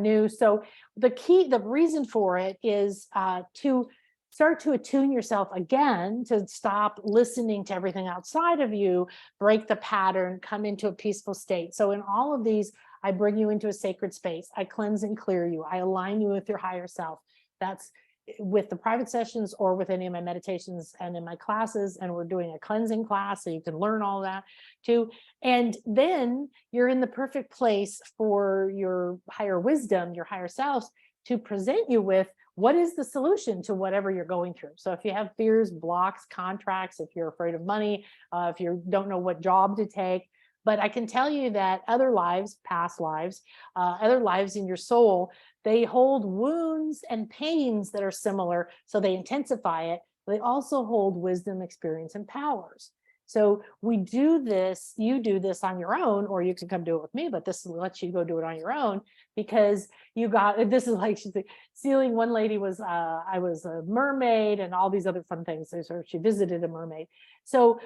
new. So the reason for it is to start to attune yourself again, to stop listening to everything outside of you, break the pattern, come into a peaceful state. So in all of these, I bring you into a sacred space. I cleanse and clear you. I align you with your higher self. That's with the private sessions or with any of my meditations and in my classes. And we're doing a cleansing class, so you can learn all that too. And then you're in the perfect place for your higher wisdom, your higher selves, to present you with what is the solution to whatever you're going through. So if you have fears, blocks, contracts, if you're afraid of money, if you don't know what job to take, but I can tell you that other lives, past lives, other lives in your soul, they hold wounds and pains that are similar, so they intensify it. They also hold wisdom, experience, and powers. So we do this, you do this on your own, or you can come do it with me, but this lets you go do it on your own, because you got, this is like, she's like, Sealing, one lady was, I was a mermaid and all these other fun things. So she visited a mermaid. So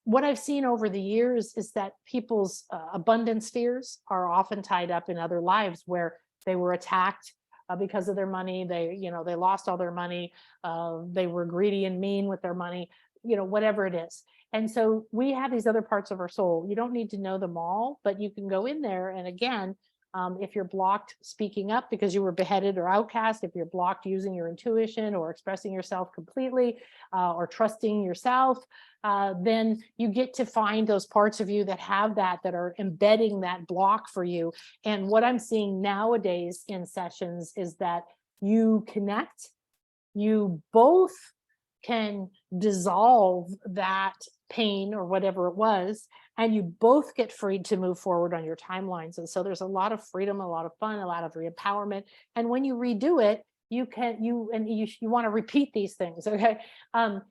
what I've seen over the years is that people's abundance fears are often tied up in other lives where they were attacked because of their money. They, you know, they lost all their money. They were greedy and mean with their money, you know, whatever it is. And so we have these other parts of our soul. You don't need to know them all, but you can go in there. And again, if you're blocked speaking up because you were beheaded or outcast, if you're blocked using your intuition or expressing yourself completely or trusting yourself, then you get to find those parts of you that have that are embedding that block for you. And what I'm seeing nowadays in sessions is that you connect, you both can dissolve that pain or whatever it was, and you both get freed to move forward on your timelines. And so there's a lot of freedom, a lot of fun, a lot of re-empowerment. And when you redo it, you want to repeat these things. Okay.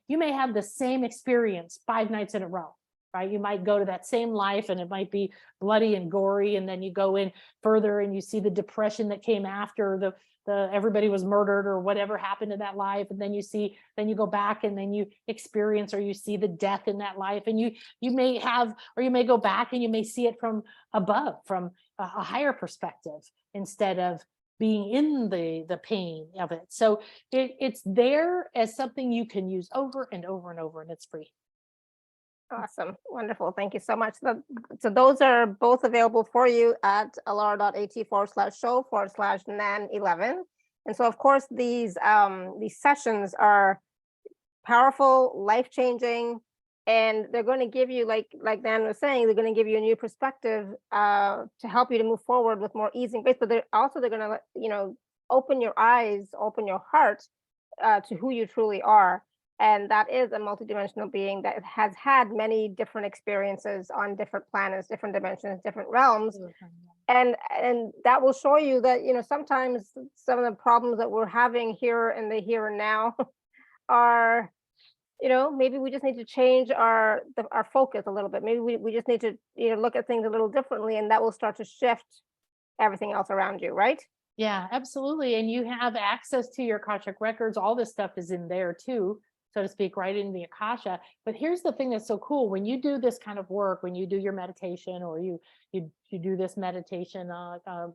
You may have the same experience 5 nights in a row, right? You might go to that same life and it might be bloody and gory. And then you go in further and you see the depression that came after the everybody was murdered or whatever happened in that life. And then you go back and then you experience, or you see the death in that life. And you may have, or you may go back and you may see it from above, from a higher perspective, instead of being in the pain of it. So it's there as something you can use over and over and over, and it's free. Awesome. Wonderful. Thank you so much. So those are both available for you at alara.at/show/Nan11. And so, of course, these sessions are powerful, life-changing, and they're going to give you, like Nan was saying, they're going to give you a new perspective to help you to move forward with more ease and grace. But they're going to, you know, open your eyes, open your heart to who you truly are. And that is a multidimensional being that has had many different experiences on different planets, different dimensions, different realms. And that will show you that, you know, sometimes some of the problems that we're having here in the here and now are, you know, maybe we just need to change our focus a little bit. Maybe we just need to, you know, look at things a little differently, and that will start to shift everything else around you, right? Yeah, absolutely. And you have access to your Akashic records. All this stuff is in there too, so to speak, right in the Akasha. But here's the thing that's so cool. When you do this kind of work, when you do your meditation, or you do this meditation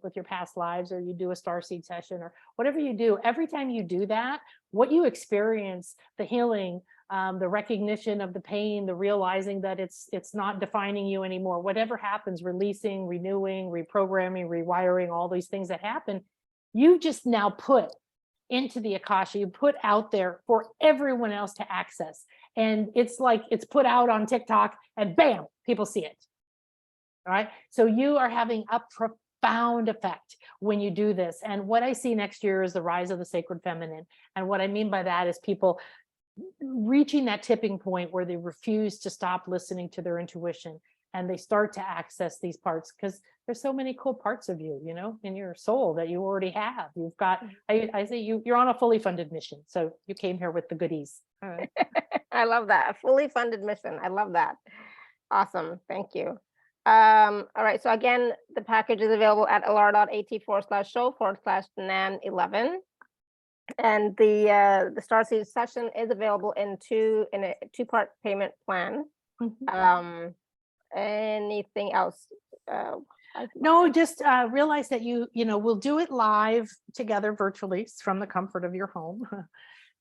with your past lives, or you do a starseed session, or whatever you do, every time you do that, what you experience, the healing, the recognition of the pain, the realizing that it's not defining you anymore, whatever happens, releasing, renewing, reprogramming, rewiring, all these things that happen, you just now put into the Akasha, you put out there for everyone else to access. And it's like it's put out on TikTok and bam, people see it. All right. So you are having a profound effect when you do this. And what I see next year is the rise of the sacred feminine. And what I mean by that is people reaching that tipping point where they refuse to stop listening to their intuition, and they start to access these parts, because there's so many cool parts of you, you know, in your soul that you already have. You've got, I say you're on a fully funded mission. So you came here with the goodies. I love that. A fully funded mission. I love that. Awesome. Thank you. All right. So again, the package is available at alara.at/show/Nan11. And the Starseed session is available in a 2-part payment plan. Anything else? No, just realize that we'll do it live together virtually from the comfort of your home.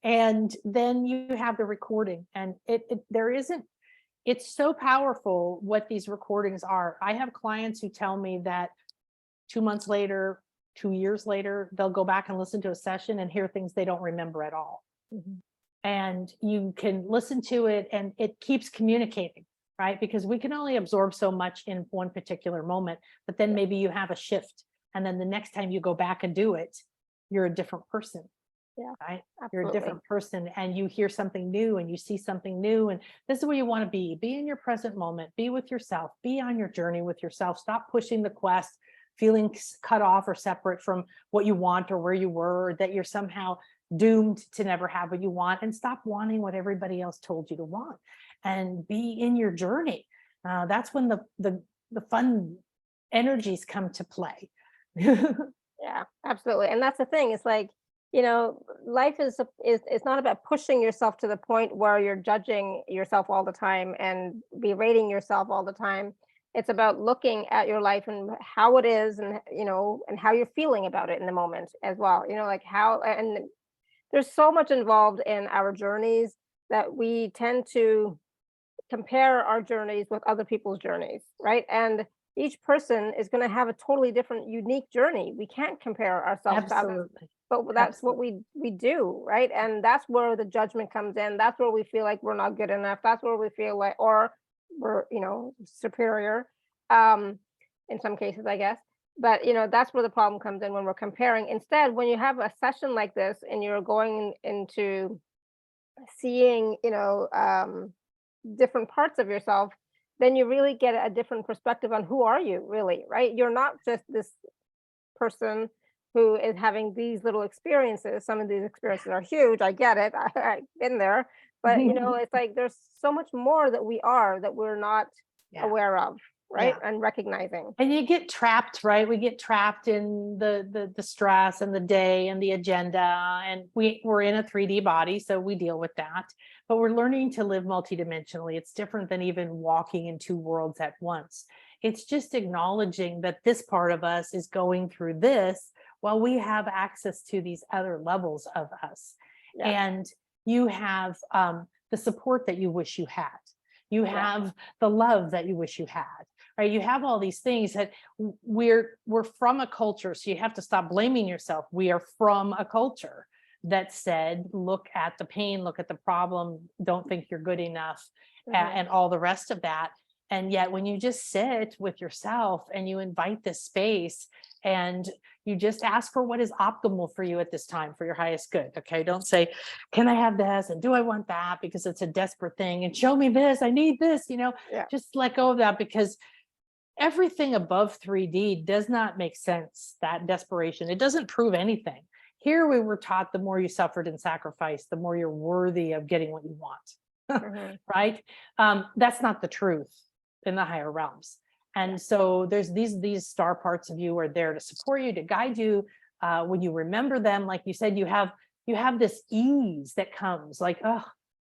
And then you have the recording, and it's so powerful what these recordings are. I have clients who tell me that 2 months later, 2 years later, they'll go back and listen to a session and hear things they don't remember at all. And you can listen to it and it keeps communicating, right? Because we can only absorb so much in one particular moment, but then maybe you have a shift. And then the next time you go back and do it, you're a different person. Yeah, right. Absolutely. You're a different person, and you hear something new and you see something new. And this is where you want to be in your present moment, be with yourself, be on your journey with yourself. Stop pushing the quest, feeling cut off or separate from what you want or where you were, or that you're somehow doomed to never have what you want, and stop wanting what everybody else told you to want. and be in your journey. That's when the fun energies come to play. Yeah, absolutely. And that's the thing. It's like, life is it's not about pushing yourself to the point where you're judging yourself all the time and berating yourself all the time. It's about looking at your life and how it is, and and how you're feeling about it in the moment as well. Like how, and there's so much involved in our journeys that we tend to compare our journeys with other people's journeys, right? And each person is going to have a totally different, unique journey. We can't compare ourselves to others, Absolutely. but that's what we do, right? And that's where the judgment comes in. That's where we feel like we're not good enough. That's where we feel like, or we're superior, in some cases, I guess. But that's where the problem comes in, when we're comparing. Instead, when you have a session like this and you're going into seeing different parts of yourself, then you really get a different perspective on who are you really, right? You're not just this person who is having these little experiences. Some of these experiences are huge. I get it. I've been there. But it's like there's so much more that we are, that we're not aware of, right? And recognizing. And you get trapped, right? We get trapped in the stress and the day and the agenda, and we're in a 3D body, so we deal with that. But we're learning to live multidimensionally. It's different than even walking in two worlds at once. It's just acknowledging that this part of us is going through this while we have access to these other levels of us. And you have the support that you wish you had. You have the love that you wish you had. Right? You have all these things that we're from a culture. So you have to stop blaming yourself. We are from a culture that said, look at the pain, look at the problem, don't think you're good enough, and all the rest of that. And yet when you just sit with yourself and you invite this space and you just ask for what is optimal for you at this time, for your highest good. Okay. Don't say, can I have this? And do I want that? Because it's a desperate thing. And show me this, I need this, just let go of that, because everything above 3D does not make sense. That desperation, it doesn't prove anything. Here we were taught the more you suffered and sacrificed, the more you're worthy of getting what you want. Right? That's not the truth in the higher realms. And so there's these star parts of you are there to support you, to guide you. When you remember them, like you said, you have this ease that comes like, oh,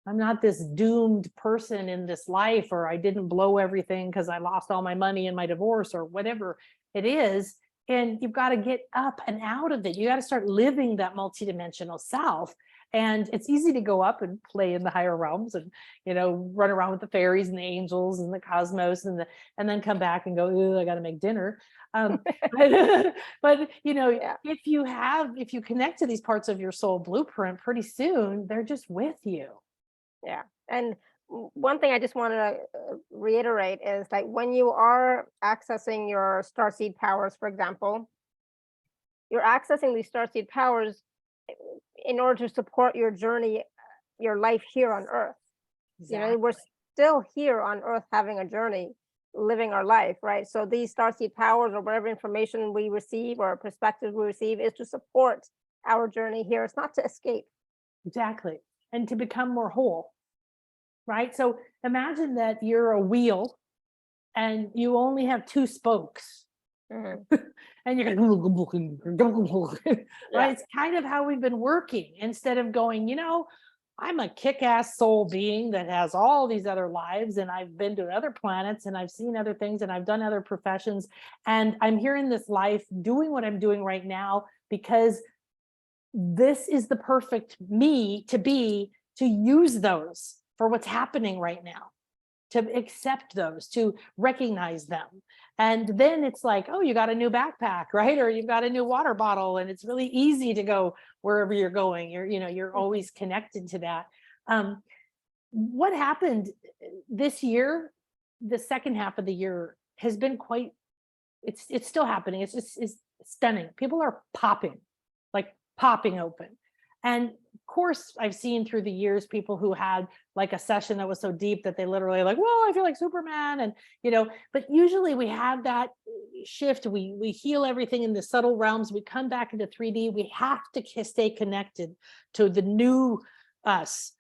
I'm not this doomed person in this life, or I didn't blow everything because I lost all my money in my divorce, or whatever it is. And you've got to get up and out of it. You got to start living that multidimensional self. And it's easy to go up and play in the higher realms and, run around with the fairies and the angels and the cosmos and then come back and go, I got to make dinner. But if you connect to these parts of your soul blueprint, pretty soon they're just with you. Yeah. And one thing I just want to reiterate is, like, when you are accessing your starseed powers, for example, you're accessing these starseed powers in order to support your journey, your life here on Earth. Exactly. We're still here on Earth having a journey, living our life, right? So these starseed powers, or whatever information we receive or perspectives we receive, is to support our journey here. It's not to escape. Exactly. And to become more whole. Right? So imagine that you're a wheel and you only have two spokes. And you're going, right? It's kind of how we've been working, instead of going, I'm a kick-ass soul being that has all these other lives, and I've been to other planets, and I've seen other things, and I've done other professions, and I'm here in this life doing what I'm doing right now because this is the perfect me to be, to use those for what's happening right now, to accept those, to recognize them. And then it's like, oh, you got a new backpack, right? Or you've got a new water bottle, and it's really easy to go wherever you're going. You're always connected to that. What happened this year, the second half of the year, has been quite, it's still happening. It's stunning. People are popping open. And of course, I've seen through the years people who had like a session that was so deep that they literally like, well, I feel like Superman. And, but usually we have that shift. We heal everything in the subtle realms. We come back into 3D. We have to stay connected to the new us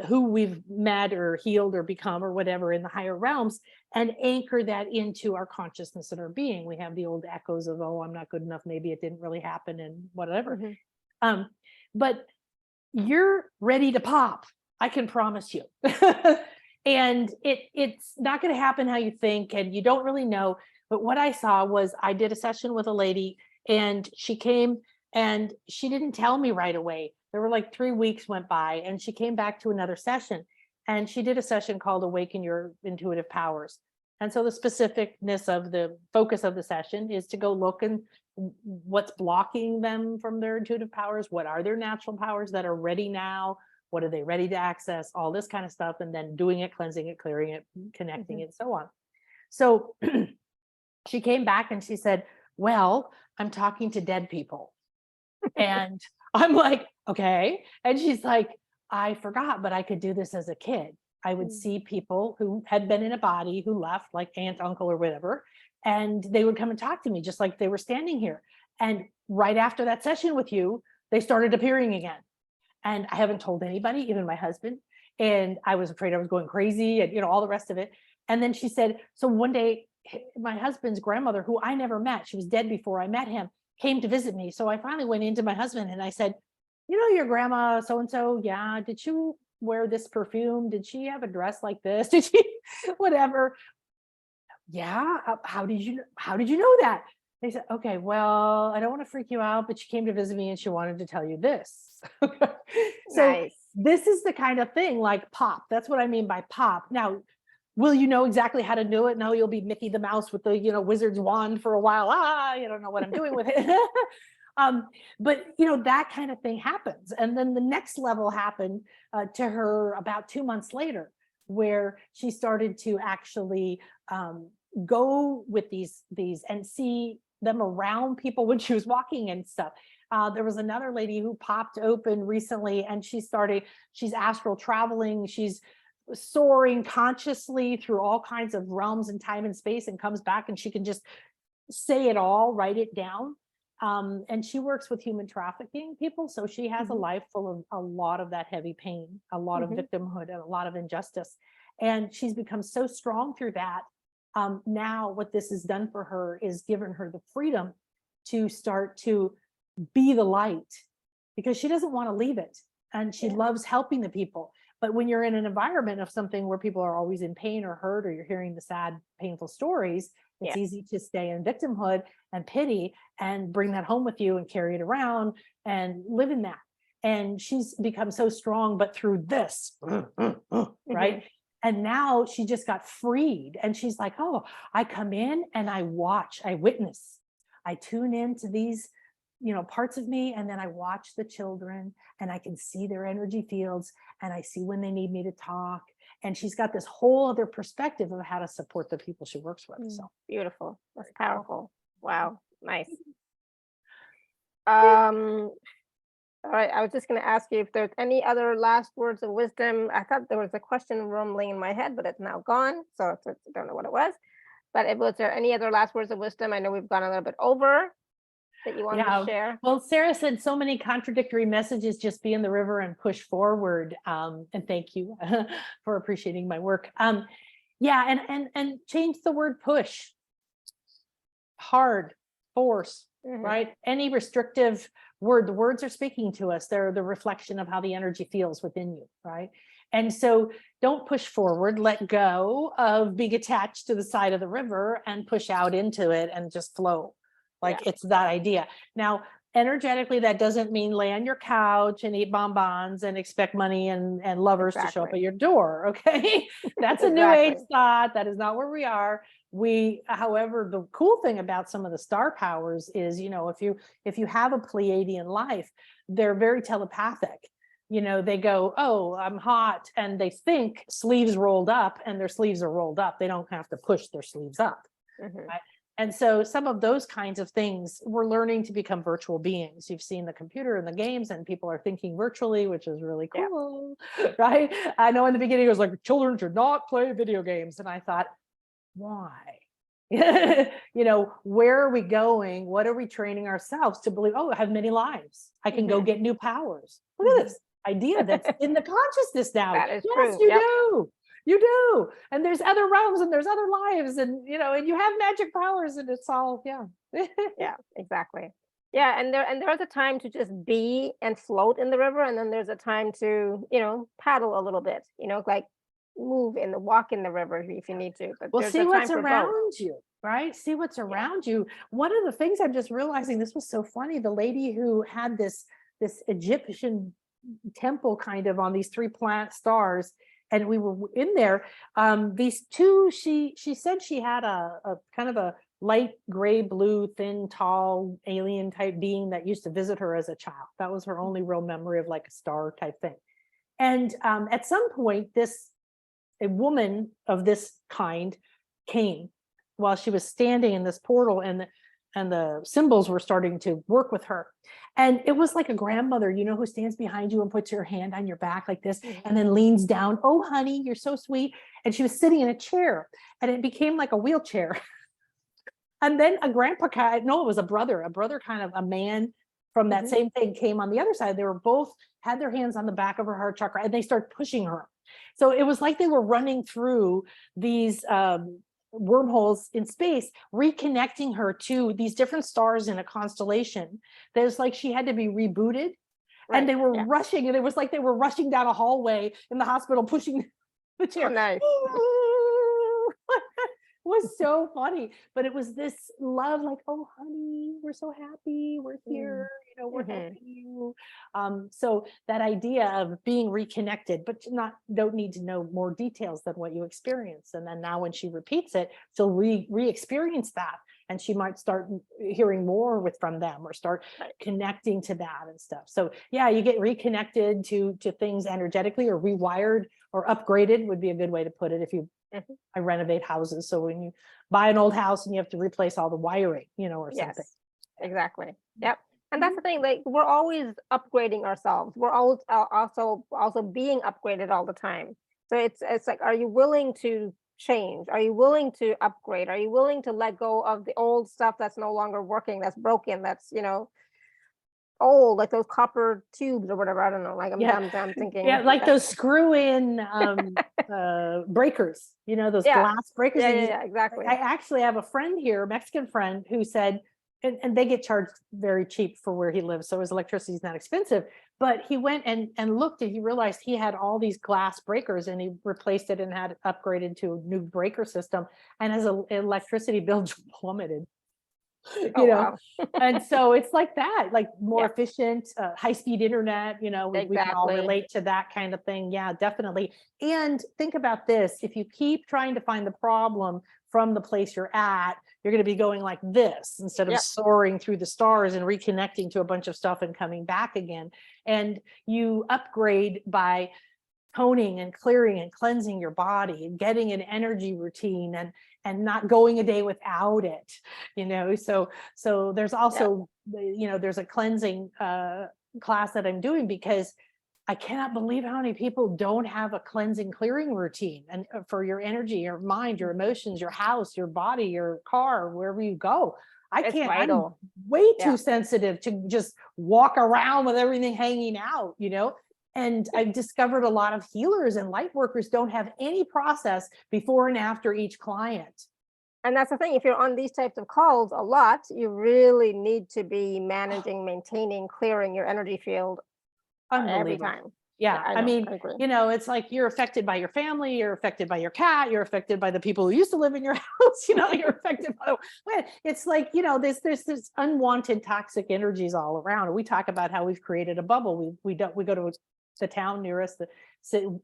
who we've met or healed or become or whatever in the higher realms, and anchor that into our consciousness and our being. We have the old echoes of, oh, I'm not good enough, maybe it didn't really happen, and whatever. But you're ready to pop, I can promise you. And it's not going to happen how you think, and you don't really know. But what I saw was, I did a session with a lady, and she came and she didn't tell me right away. There were like 3 weeks went by, and she came back to another session, and she did a session called Awaken Your Intuitive Powers. And so the specificness of the focus of the session is to go look and what's blocking them from their intuitive powers. What are their natural powers that are ready now? What are they ready to access? All this kind of stuff. And then doing it, cleansing it, clearing it, connecting it, so on. So she came back and she said, well, I'm talking to dead people. And I'm like, okay. And she's like, I forgot, but I could do this as a kid. I would see people who had been in a body who left, like aunt, uncle, or whatever, and they would come and talk to me just like they were standing here. And right after that session with you, they started appearing again. And I haven't told anybody, even my husband. And I was afraid I was going crazy and, all the rest of it. And then she said, so one day, my husband's grandmother, who I never met, she was dead before I met him, came to visit me. So I finally went into my husband and I said, your grandma so-and-so, yeah, did she wear this perfume? Did she have a dress like this? Did she, whatever? Yeah. How did you know that? They said, okay, well, I don't want to freak you out, but she came to visit me and she wanted to tell you this. So nice. This is the kind of thing like pop. That's what I mean by pop. Now, will you know exactly how to do it? No, you'll be Mickey the Mouse with the, wizard's wand for a while. You don't know what I'm doing with it. But that kind of thing happens. And then the next level happened to her about 2 months later, where she started to actually go with these and see them around people when she was walking and stuff. There was another lady who popped open recently, and she's astral traveling. She's soaring consciously through all kinds of realms and time and space, and comes back and she can just say it all, write it down. And she works with human trafficking people. So she has a life full of a lot of that heavy pain, a lot of victimhood, and a lot of injustice. And she's become so strong through that. Now what this has done for her is given her the freedom to start to be the light, because she doesn't want to leave it. And she loves helping the people. But when you're in an environment of something where people are always in pain or hurt, or you're hearing the sad, painful stories, it's easy to stay in victimhood and pity and bring that home with you and carry it around and live in that. And she's become so strong, but through this, right? And now she just got freed. And she's like, oh, I come in and I watch, I witness, I tune into these, parts of me. And then I watch the children and I can see their energy fields, and I see when they need me to talk. And she's got this whole other perspective of how to support the people she works with. So beautiful. That's powerful. Wow. Nice. All right. I was just going to ask you if there's any other last words of wisdom. I thought there was a question rumbling in my head, but it's now gone. So I don't know what it was. But was there any other last words of wisdom? I know we've gone a little bit over that you wanted to share. Well, Sarah said so many contradictory messages. Just be in the river and push forward. And thank you for appreciating my work. And change the word push. Hard, force, right? Any restrictive word, the words are speaking to us. They're the reflection of how the energy feels within you, right? And so don't push forward, let go of being attached to the side of the river and push out into it and just flow. It's that idea. Now, energetically, that doesn't mean lay on your couch and eat bonbons and expect money and lovers to show up at your door. Okay. That's a new age thought. That is not where we are. However, the cool thing about some of the star powers is, if you have a Pleiadian life, they're very telepathic. They go, oh, I'm hot. And they think sleeves rolled up, and their sleeves are rolled up. They don't have to push their sleeves up. Right? And so some of those kinds of things, we're learning to become virtual beings. You've seen the computer and the games, and people are thinking virtually, which is really cool, right? I know in the beginning it was like, children should not play video games. And I thought, why? Where are we going? What are we training ourselves to believe? Oh, I have many lives. I can go get new powers. Look at this. idea that's in the consciousness now. That is Yes, true. you Yep. do. You do. And there's other realms and there's other lives and, and you have magic powers and it's all, yeah. Yeah, exactly. Yeah, and there's a time to just be and float in the river, and then there's a time to, paddle a little bit, like move in the walk in the river if you need to. But Well, there's see a what's time for both. around you, right? See what's around you. One of the things I'm just realizing, this was so funny. The lady who had this Egyptian temple kind of on these 3 planet stars, and we were in there. These two, she said she had a kind of a light gray, blue, thin, tall alien type being that used to visit her as a child. That was her only real memory of like a star type thing. And at some point, a woman of this kind came while she was standing in this portal, and the symbols were starting to work with her. And it was like a grandmother, who stands behind you and puts her hand on your back like this, and then leans down. Oh, honey, you're so sweet. And she was sitting in a chair, and it became like a wheelchair. And then a grandpa, it was a brother kind of a man from that same thing came on the other side. They were both had their hands on the back of her heart chakra, and they started pushing her. So it was like they were running through these wormholes in space, reconnecting her to these different stars in a constellation. There's like she had to be rebooted, and they were rushing, and it was like they were rushing down a hallway in the hospital, pushing the chair. Oh, nice. It was so funny, but it was this love, like, oh, honey, we're so happy, we're here, we're helping you. So that idea of being reconnected, but don't need to know more details than what you experience. And then now when she repeats it, she'll re-experience that, and she might start hearing more from them, or start connecting to that and stuff. So yeah, you get reconnected to things energetically, or rewired, or upgraded would be a good way to put it. If you I renovate houses, so when you buy an old house and you have to replace all the wiring, or something. Exactly. Yep. And that's the thing, like we're always upgrading ourselves. We're always also being upgraded all the time. So it's like, are you willing to change? Are you willing to upgrade? Are you willing to let go of the old stuff that's no longer working, that's broken, that's old, like those copper tubes or whatever? I don't know. Like I'm thinking. Yeah, like those screw-in breakers, those glass breakers. Yeah, exactly. I actually have a friend here, a Mexican friend, who said, and they get charged very cheap for where he lives, so his electricity is not expensive. But he went and looked, and he realized he had all these glass breakers, and he replaced it and had it upgraded to a new breaker system, and his electricity bill plummeted. Wow. And so it's like that, like more efficient, high-speed internet, we can all relate to that kind of thing. Yeah, definitely. And think about this: if you keep trying to find the problem from the place you're at, you're going to be going like this instead of soaring through the stars and reconnecting to a bunch of stuff and coming back again. And you upgrade by toning and clearing and cleansing your body, and getting an energy routine, and not going a day without it, so there's also there's a cleansing class that I'm doing, because I cannot believe how many people don't have a cleansing clearing routine, and for your energy, your mind, your emotions, your house, your body, your car, wherever you go. I'm way too sensitive to just walk around with everything hanging out, And I've discovered a lot of healers and light workers don't have any process before and after each client. And that's the thing, if you're on these types of calls a lot, you really need to be managing, maintaining, clearing your energy field every time. Yeah, I mean, it's like you're affected by your family, you're affected by your cat, you're affected by the people who used to live in your house, you're affected by, it's like, there's this unwanted toxic energies all around. And we talk about how we've created a bubble. We go to the town near us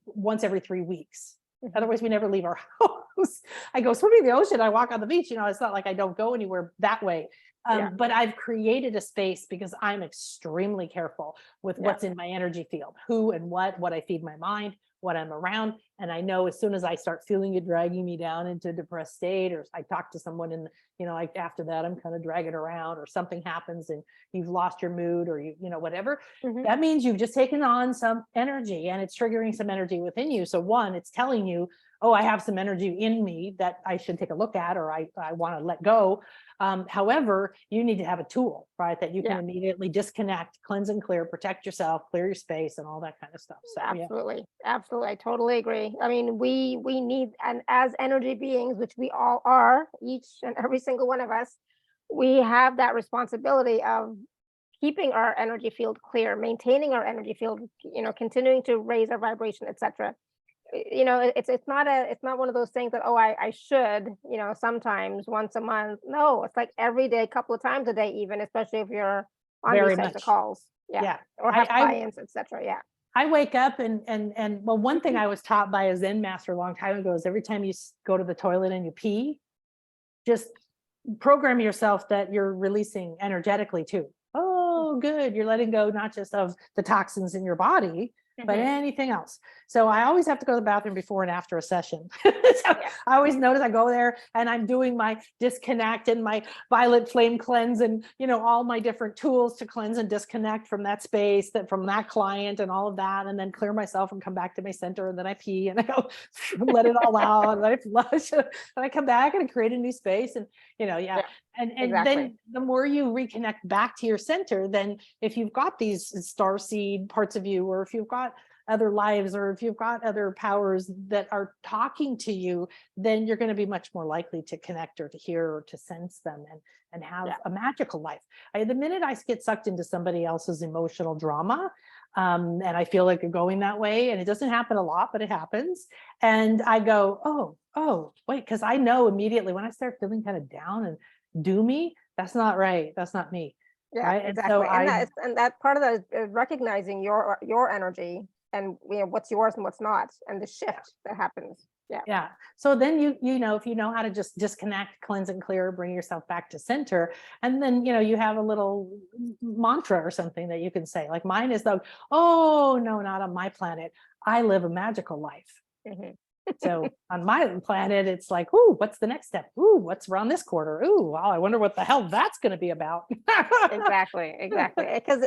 once every 3 weeks. Otherwise, we never leave our house. I go swimming in the ocean, I walk on the beach, it's not like I don't go anywhere that way. But I've created a space because I'm extremely careful with what's in my energy field, who and what I feed my mind, what I'm around. And I know as soon as I start feeling it dragging me down into a depressed state, or I talk to someone and, like after that, I'm kind of dragging around, or something happens and you've lost your mood, or whatever, that means you've just taken on some energy and it's triggering some energy within you. So one, it's telling you, oh, I have some energy in me that I should take a look at, or I want to let go. However, you need to have a tool, right, that you can immediately disconnect, cleanse and clear, protect yourself, clear your space, and all that kind of stuff. So absolutely, absolutely, I totally agree. I mean, we need, and as energy beings, which we all are, each and every single one of us, we have that responsibility of keeping our energy field clear, maintaining our energy field, continuing to raise our vibration, etc. It's not one of those things that, oh, I should, sometimes once a month. No, it's like every day, a couple of times a day, even, especially if you're on very these types of much. calls. Or have clients, etc. I wake up and well, one thing I was taught by a Zen master a long time ago is every time you go to the toilet and you pee, just program yourself that you're releasing energetically too. Oh, good. You're letting go not just of the toxins in your body, but anything else. So I always have to go to the bathroom before and after a session. I always notice I go there and I'm doing my disconnect and my violet flame cleanse and, all my different tools to cleanse and disconnect from that space, from that client and all of that, and then clear myself and come back to my center. And then I pee and I go let it all out, and I flush and I come back and I create a new space. And, And Exactly. then the more you reconnect back to your center, then if you've got these starseed parts of you, or if you've got other lives, or if you've got other powers that are talking to you, then you're going to be much more likely to connect or to hear or to sense them and have a magical life. The minute I get sucked into somebody else's emotional drama, and I feel like you're going that way, and it doesn't happen a lot, but it happens. And I go, oh, wait, because I know immediately when I start feeling kind of down and doomy, that's not right. That's not me. Yeah, right? exactly. And so And that part of that is recognizing your energy and what's yours and what's not, and the shift that happens. Yeah. So then you know, if you know how to just disconnect, cleanse and clear, bring yourself back to center, and then you have a little mantra or something that you can say. Like mine is oh no, not on my planet. I live a magical life. So on my planet, it's like, ooh, what's the next step? Ooh, what's around this quarter? Ooh, wow, I wonder what the hell that's going to be about. Exactly. Because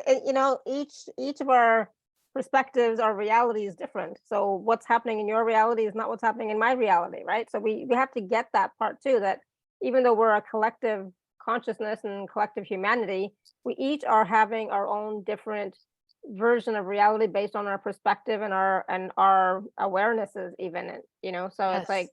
each of our perspectives, our reality is different. So what's happening in your reality is not what's happening in my reality, right? So we have to get that part too, that even though we're a collective consciousness and collective humanity, we each are having our own different version of reality based on our perspective and our awarenesses, even. So it's like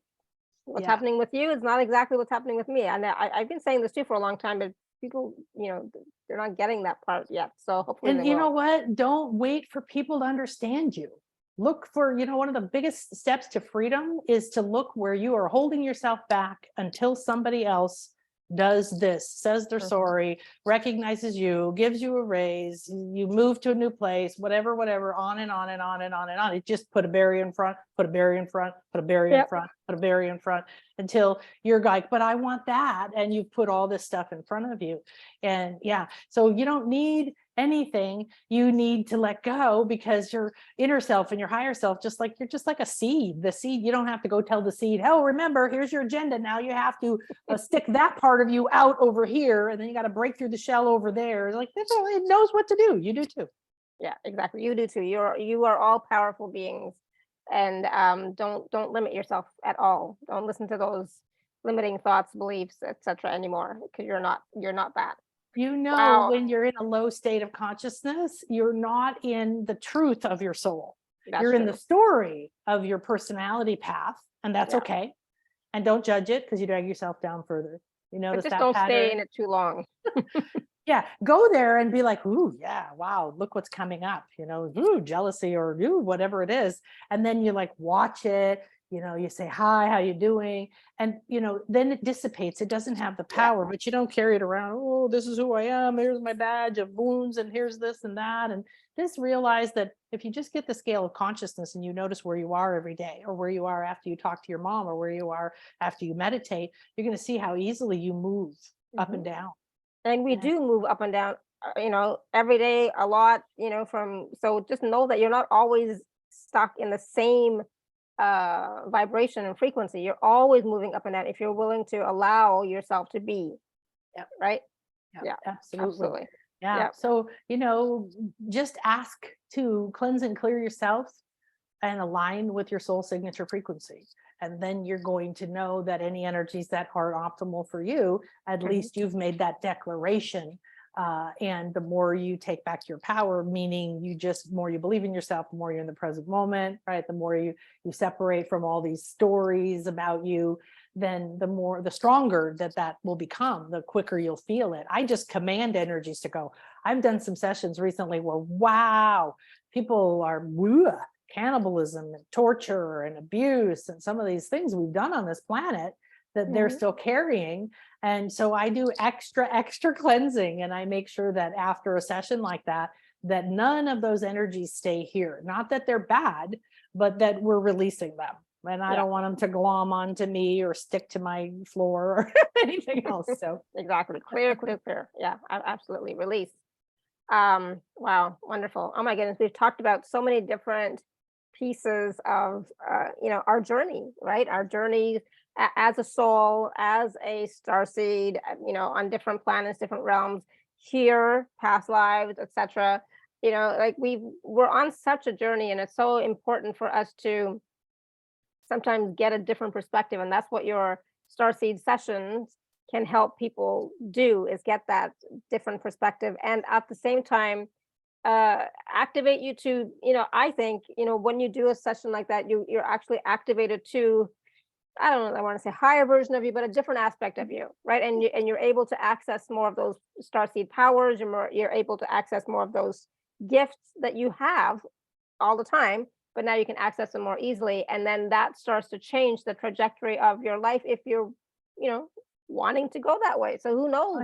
what's happening with you is not exactly what's happening with me. And I've been saying this too for a long time, but people, they're not getting that part yet. So hopefully, and you know what? Don't wait for people to understand you. Look for, one of the biggest steps to freedom is to look where you are holding yourself back until somebody else does this, says they're sorry, recognizes you, gives you a raise, you move to a new place, whatever, on and on and on and on and on. It just put a barrier in front, put a barrier in front, put a barrier in front, put a barrier in front, until you're like, but I want that. And you've put all this stuff in front of you. And so you don't need anything. You need to let go, because your inner self and your higher self, you're just like a seed. The seed, you don't have to go tell the seed, oh, remember, here's your agenda. Now you have to stick that part of you out over here. And then you got to break through the shell over there. Like, it knows what to do. You do too. Yeah, exactly. You do too. You are all powerful beings. And don't limit yourself at all. Don't listen to those limiting thoughts, beliefs, etc. anymore, because you're not that. When you're in a low state of consciousness, you're not in the truth of your soul. You're in the story of your personality path, and that's okay. And don't judge it, because you drag yourself down further. Notice just that don't pattern. stay in it too long. Go there and be like, ooh, wow, look what's coming up, ooh, jealousy, or ooh, whatever it is. And then you watch it, you say, hi, how you doing? And, then it dissipates. It doesn't have the power, but you don't carry it around. Oh, this is who I am. Here's my badge of wounds, and here's this and that. And just realize that if you just get the scale of consciousness and you notice where you are every day, or where you are after you talk to your mom, or where you are after you meditate, you're going to see how easily you move up and down. And we do move up and down, every day, a lot, so just know that you're not always stuck in the same vibration and frequency. You're always moving up and down if you're willing to allow yourself to be. Yep. Right. Yeah, absolutely. Absolutely. Yeah. Yep. So, just ask to cleanse and clear yourself and align with your soul signature frequency. And then you're going to know that any energies that are optimal for you, at least you've made that declaration. And the more you take back your power, meaning more you believe in yourself, the more you're in the present moment, right? The more you separate from all these stories about you, then the stronger that will become, the quicker you'll feel it. I just command energies to go. I've done some sessions recently where, wow, people are cannibalism and torture and abuse and some of these things we've done on this planet that they're still carrying. And so I do extra cleansing, and I make sure that after a session like that none of those energies stay here. Not that they're bad, but that we're releasing them. And I don't want them to glom onto me or stick to my floor or anything else. So Exactly. Clear. Yeah, absolutely. Release. Wow, wonderful. Oh my goodness, we've talked about so many different pieces of our journey, right? Our journey as a soul, as a starseed, on different planets, different realms, here, past lives, etc. Like we're on such a journey, and it's so important for us to sometimes get a different perspective, and that's what your starseed sessions can help people do, is get that different perspective, and at the same time activate you to, I think, when you do a session like that, you're actually activated to, I don't know, I want to say higher version of you, but a different aspect of you, right? And you're able to access more of those starseed powers. You're able to access more of those gifts that you have all the time, but now you can access them more easily, and then that starts to change the trajectory of your life if you're, wanting to go that way. So who knows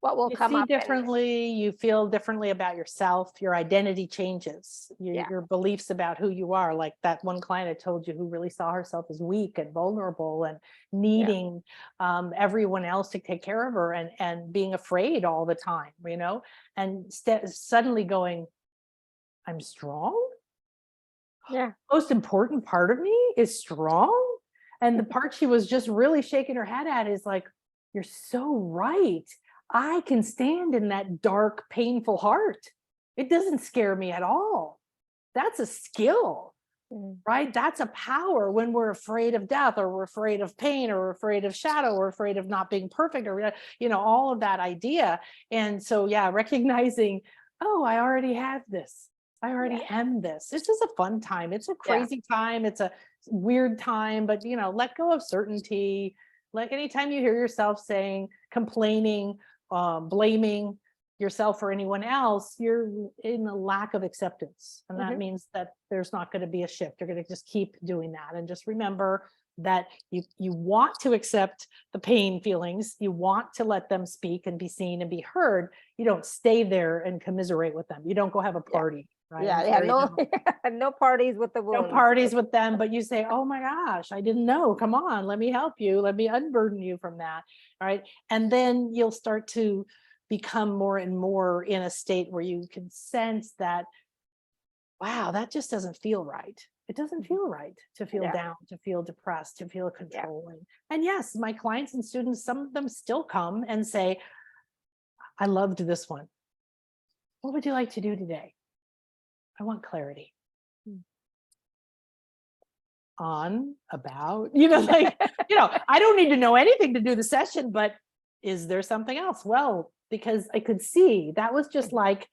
what will you come see up differently, you feel differently about yourself, your identity changes, your beliefs about who you are. Like that one client I told you who really saw herself as weak and vulnerable and needing everyone else to take care of her and being afraid all the time, and suddenly going, I'm strong. Yeah. Most important part of me is strong. And the part she was just really shaking her head at is like, you're so right. I can stand in that dark, painful heart. It doesn't scare me at all. That's a skill, right? That's a power when we're afraid of death, or we're afraid of pain, or we're afraid of shadow, or afraid of not being perfect, or, all of that idea. And so, recognizing, oh, I already have this. I already am this. This is a fun time. It's a crazy time. It's a weird time, but, let go of certainty. Like anytime you hear yourself saying, complaining, blaming yourself or anyone else, you're in a lack of acceptance. And that means that there's not going to be a shift. You're going to just keep doing that. And just remember that you want to accept the pain feelings. You want to let them speak and be seen and be heard. You don't stay there and commiserate with them. You don't go have a party. Right? No parties with the wounds. No parties with them, but you say, oh my gosh, I didn't know. Come on, let me help you. Let me unburden you from that. All right. And then you'll start to become more and more in a state where you can sense that, wow, that just doesn't feel right. It doesn't feel right to feel down, to feel depressed, to feel controlling. And yes, my clients and students, some of them still come and say, I loved this one. What would you like to do today? I want clarity on, about, I don't need to know anything to do the session, but is there something else? Well, because I could see that was just like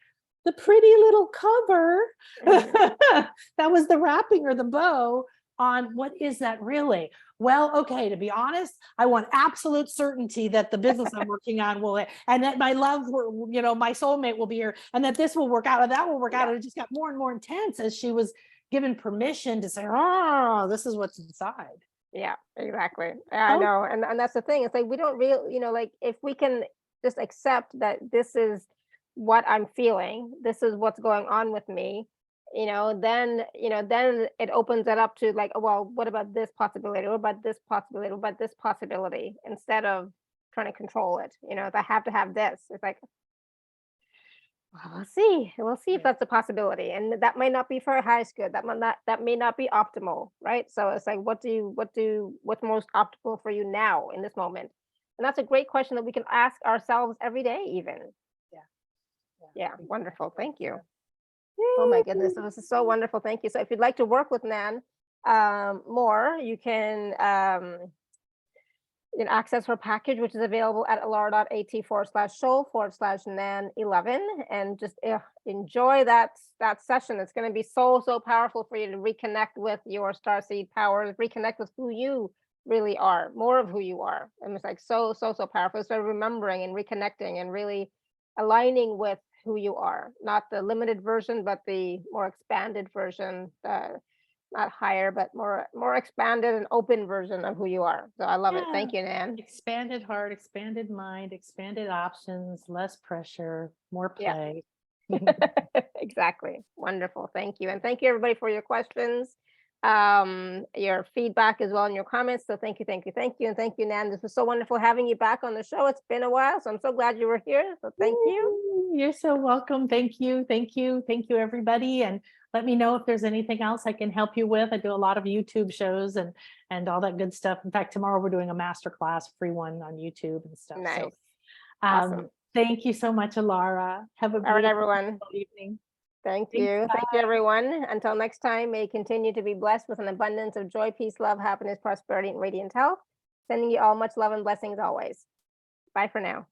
the pretty little cover. That was the wrapping or the bow on what is that really? Well, okay, to be honest, I want absolute certainty that the business I'm working on will, and that my love, my soulmate will be here, and that this will work out, and that will work out. And it just got more and more intense as she was given permission to say, oh, this is what's inside. Yeah, exactly. I know. And that's the thing. It's like, we don't really, like if we can just accept that this is what I'm feeling, this is what's going on with me, then it opens it up to like, oh, well, what about this possibility? What about this possibility? What about this possibility? Instead of trying to control it, if I have to have this, it's like, Well, we'll see if that's a possibility, and that might not be for our highest good. That may not be optimal, right? So it's like, what's most optimal for you now in this moment? And that's a great question that we can ask ourselves every day, even. Yeah, wonderful. Thank you. Oh my goodness, this is so wonderful. Thank you. So if you'd like to work with Nan more, you can access her package, which is available at alara.at/show/Nan11, and just enjoy that session. It's going to be so powerful for you to reconnect with your starseed powers, reconnect with who you really are, more of who you are. And it's like so powerful. So remembering and reconnecting and really aligning with who you are, not the limited version, but the more expanded version, not higher, but more expanded and open version of who you are. So I love it. Thank you, Nan. Expanded heart, expanded mind, expanded options, less pressure, more play. Exactly. Wonderful. Thank you. And thank you everybody for your questions, your feedback as well, and your comments. So thank you. And thank you, Nan. This was so wonderful having you back on the show. It's been a while, so I'm so glad you were here. So thank you. You're so welcome. Thank you, everybody. And let me know if there's anything else I can help you with. I do a lot of YouTube shows and all that good stuff. In fact, tomorrow we're doing a masterclass, free one on YouTube and stuff. Nice. So, Awesome. Thank you so much, Alara. Have a All right, beautiful everyone. evening. Thank Thanks, you. Thank bye. you, everyone. Until next time, may you continue to be blessed with an abundance of joy, peace, love, happiness, prosperity, and radiant health. Sending you all much love and blessings always. Bye for now.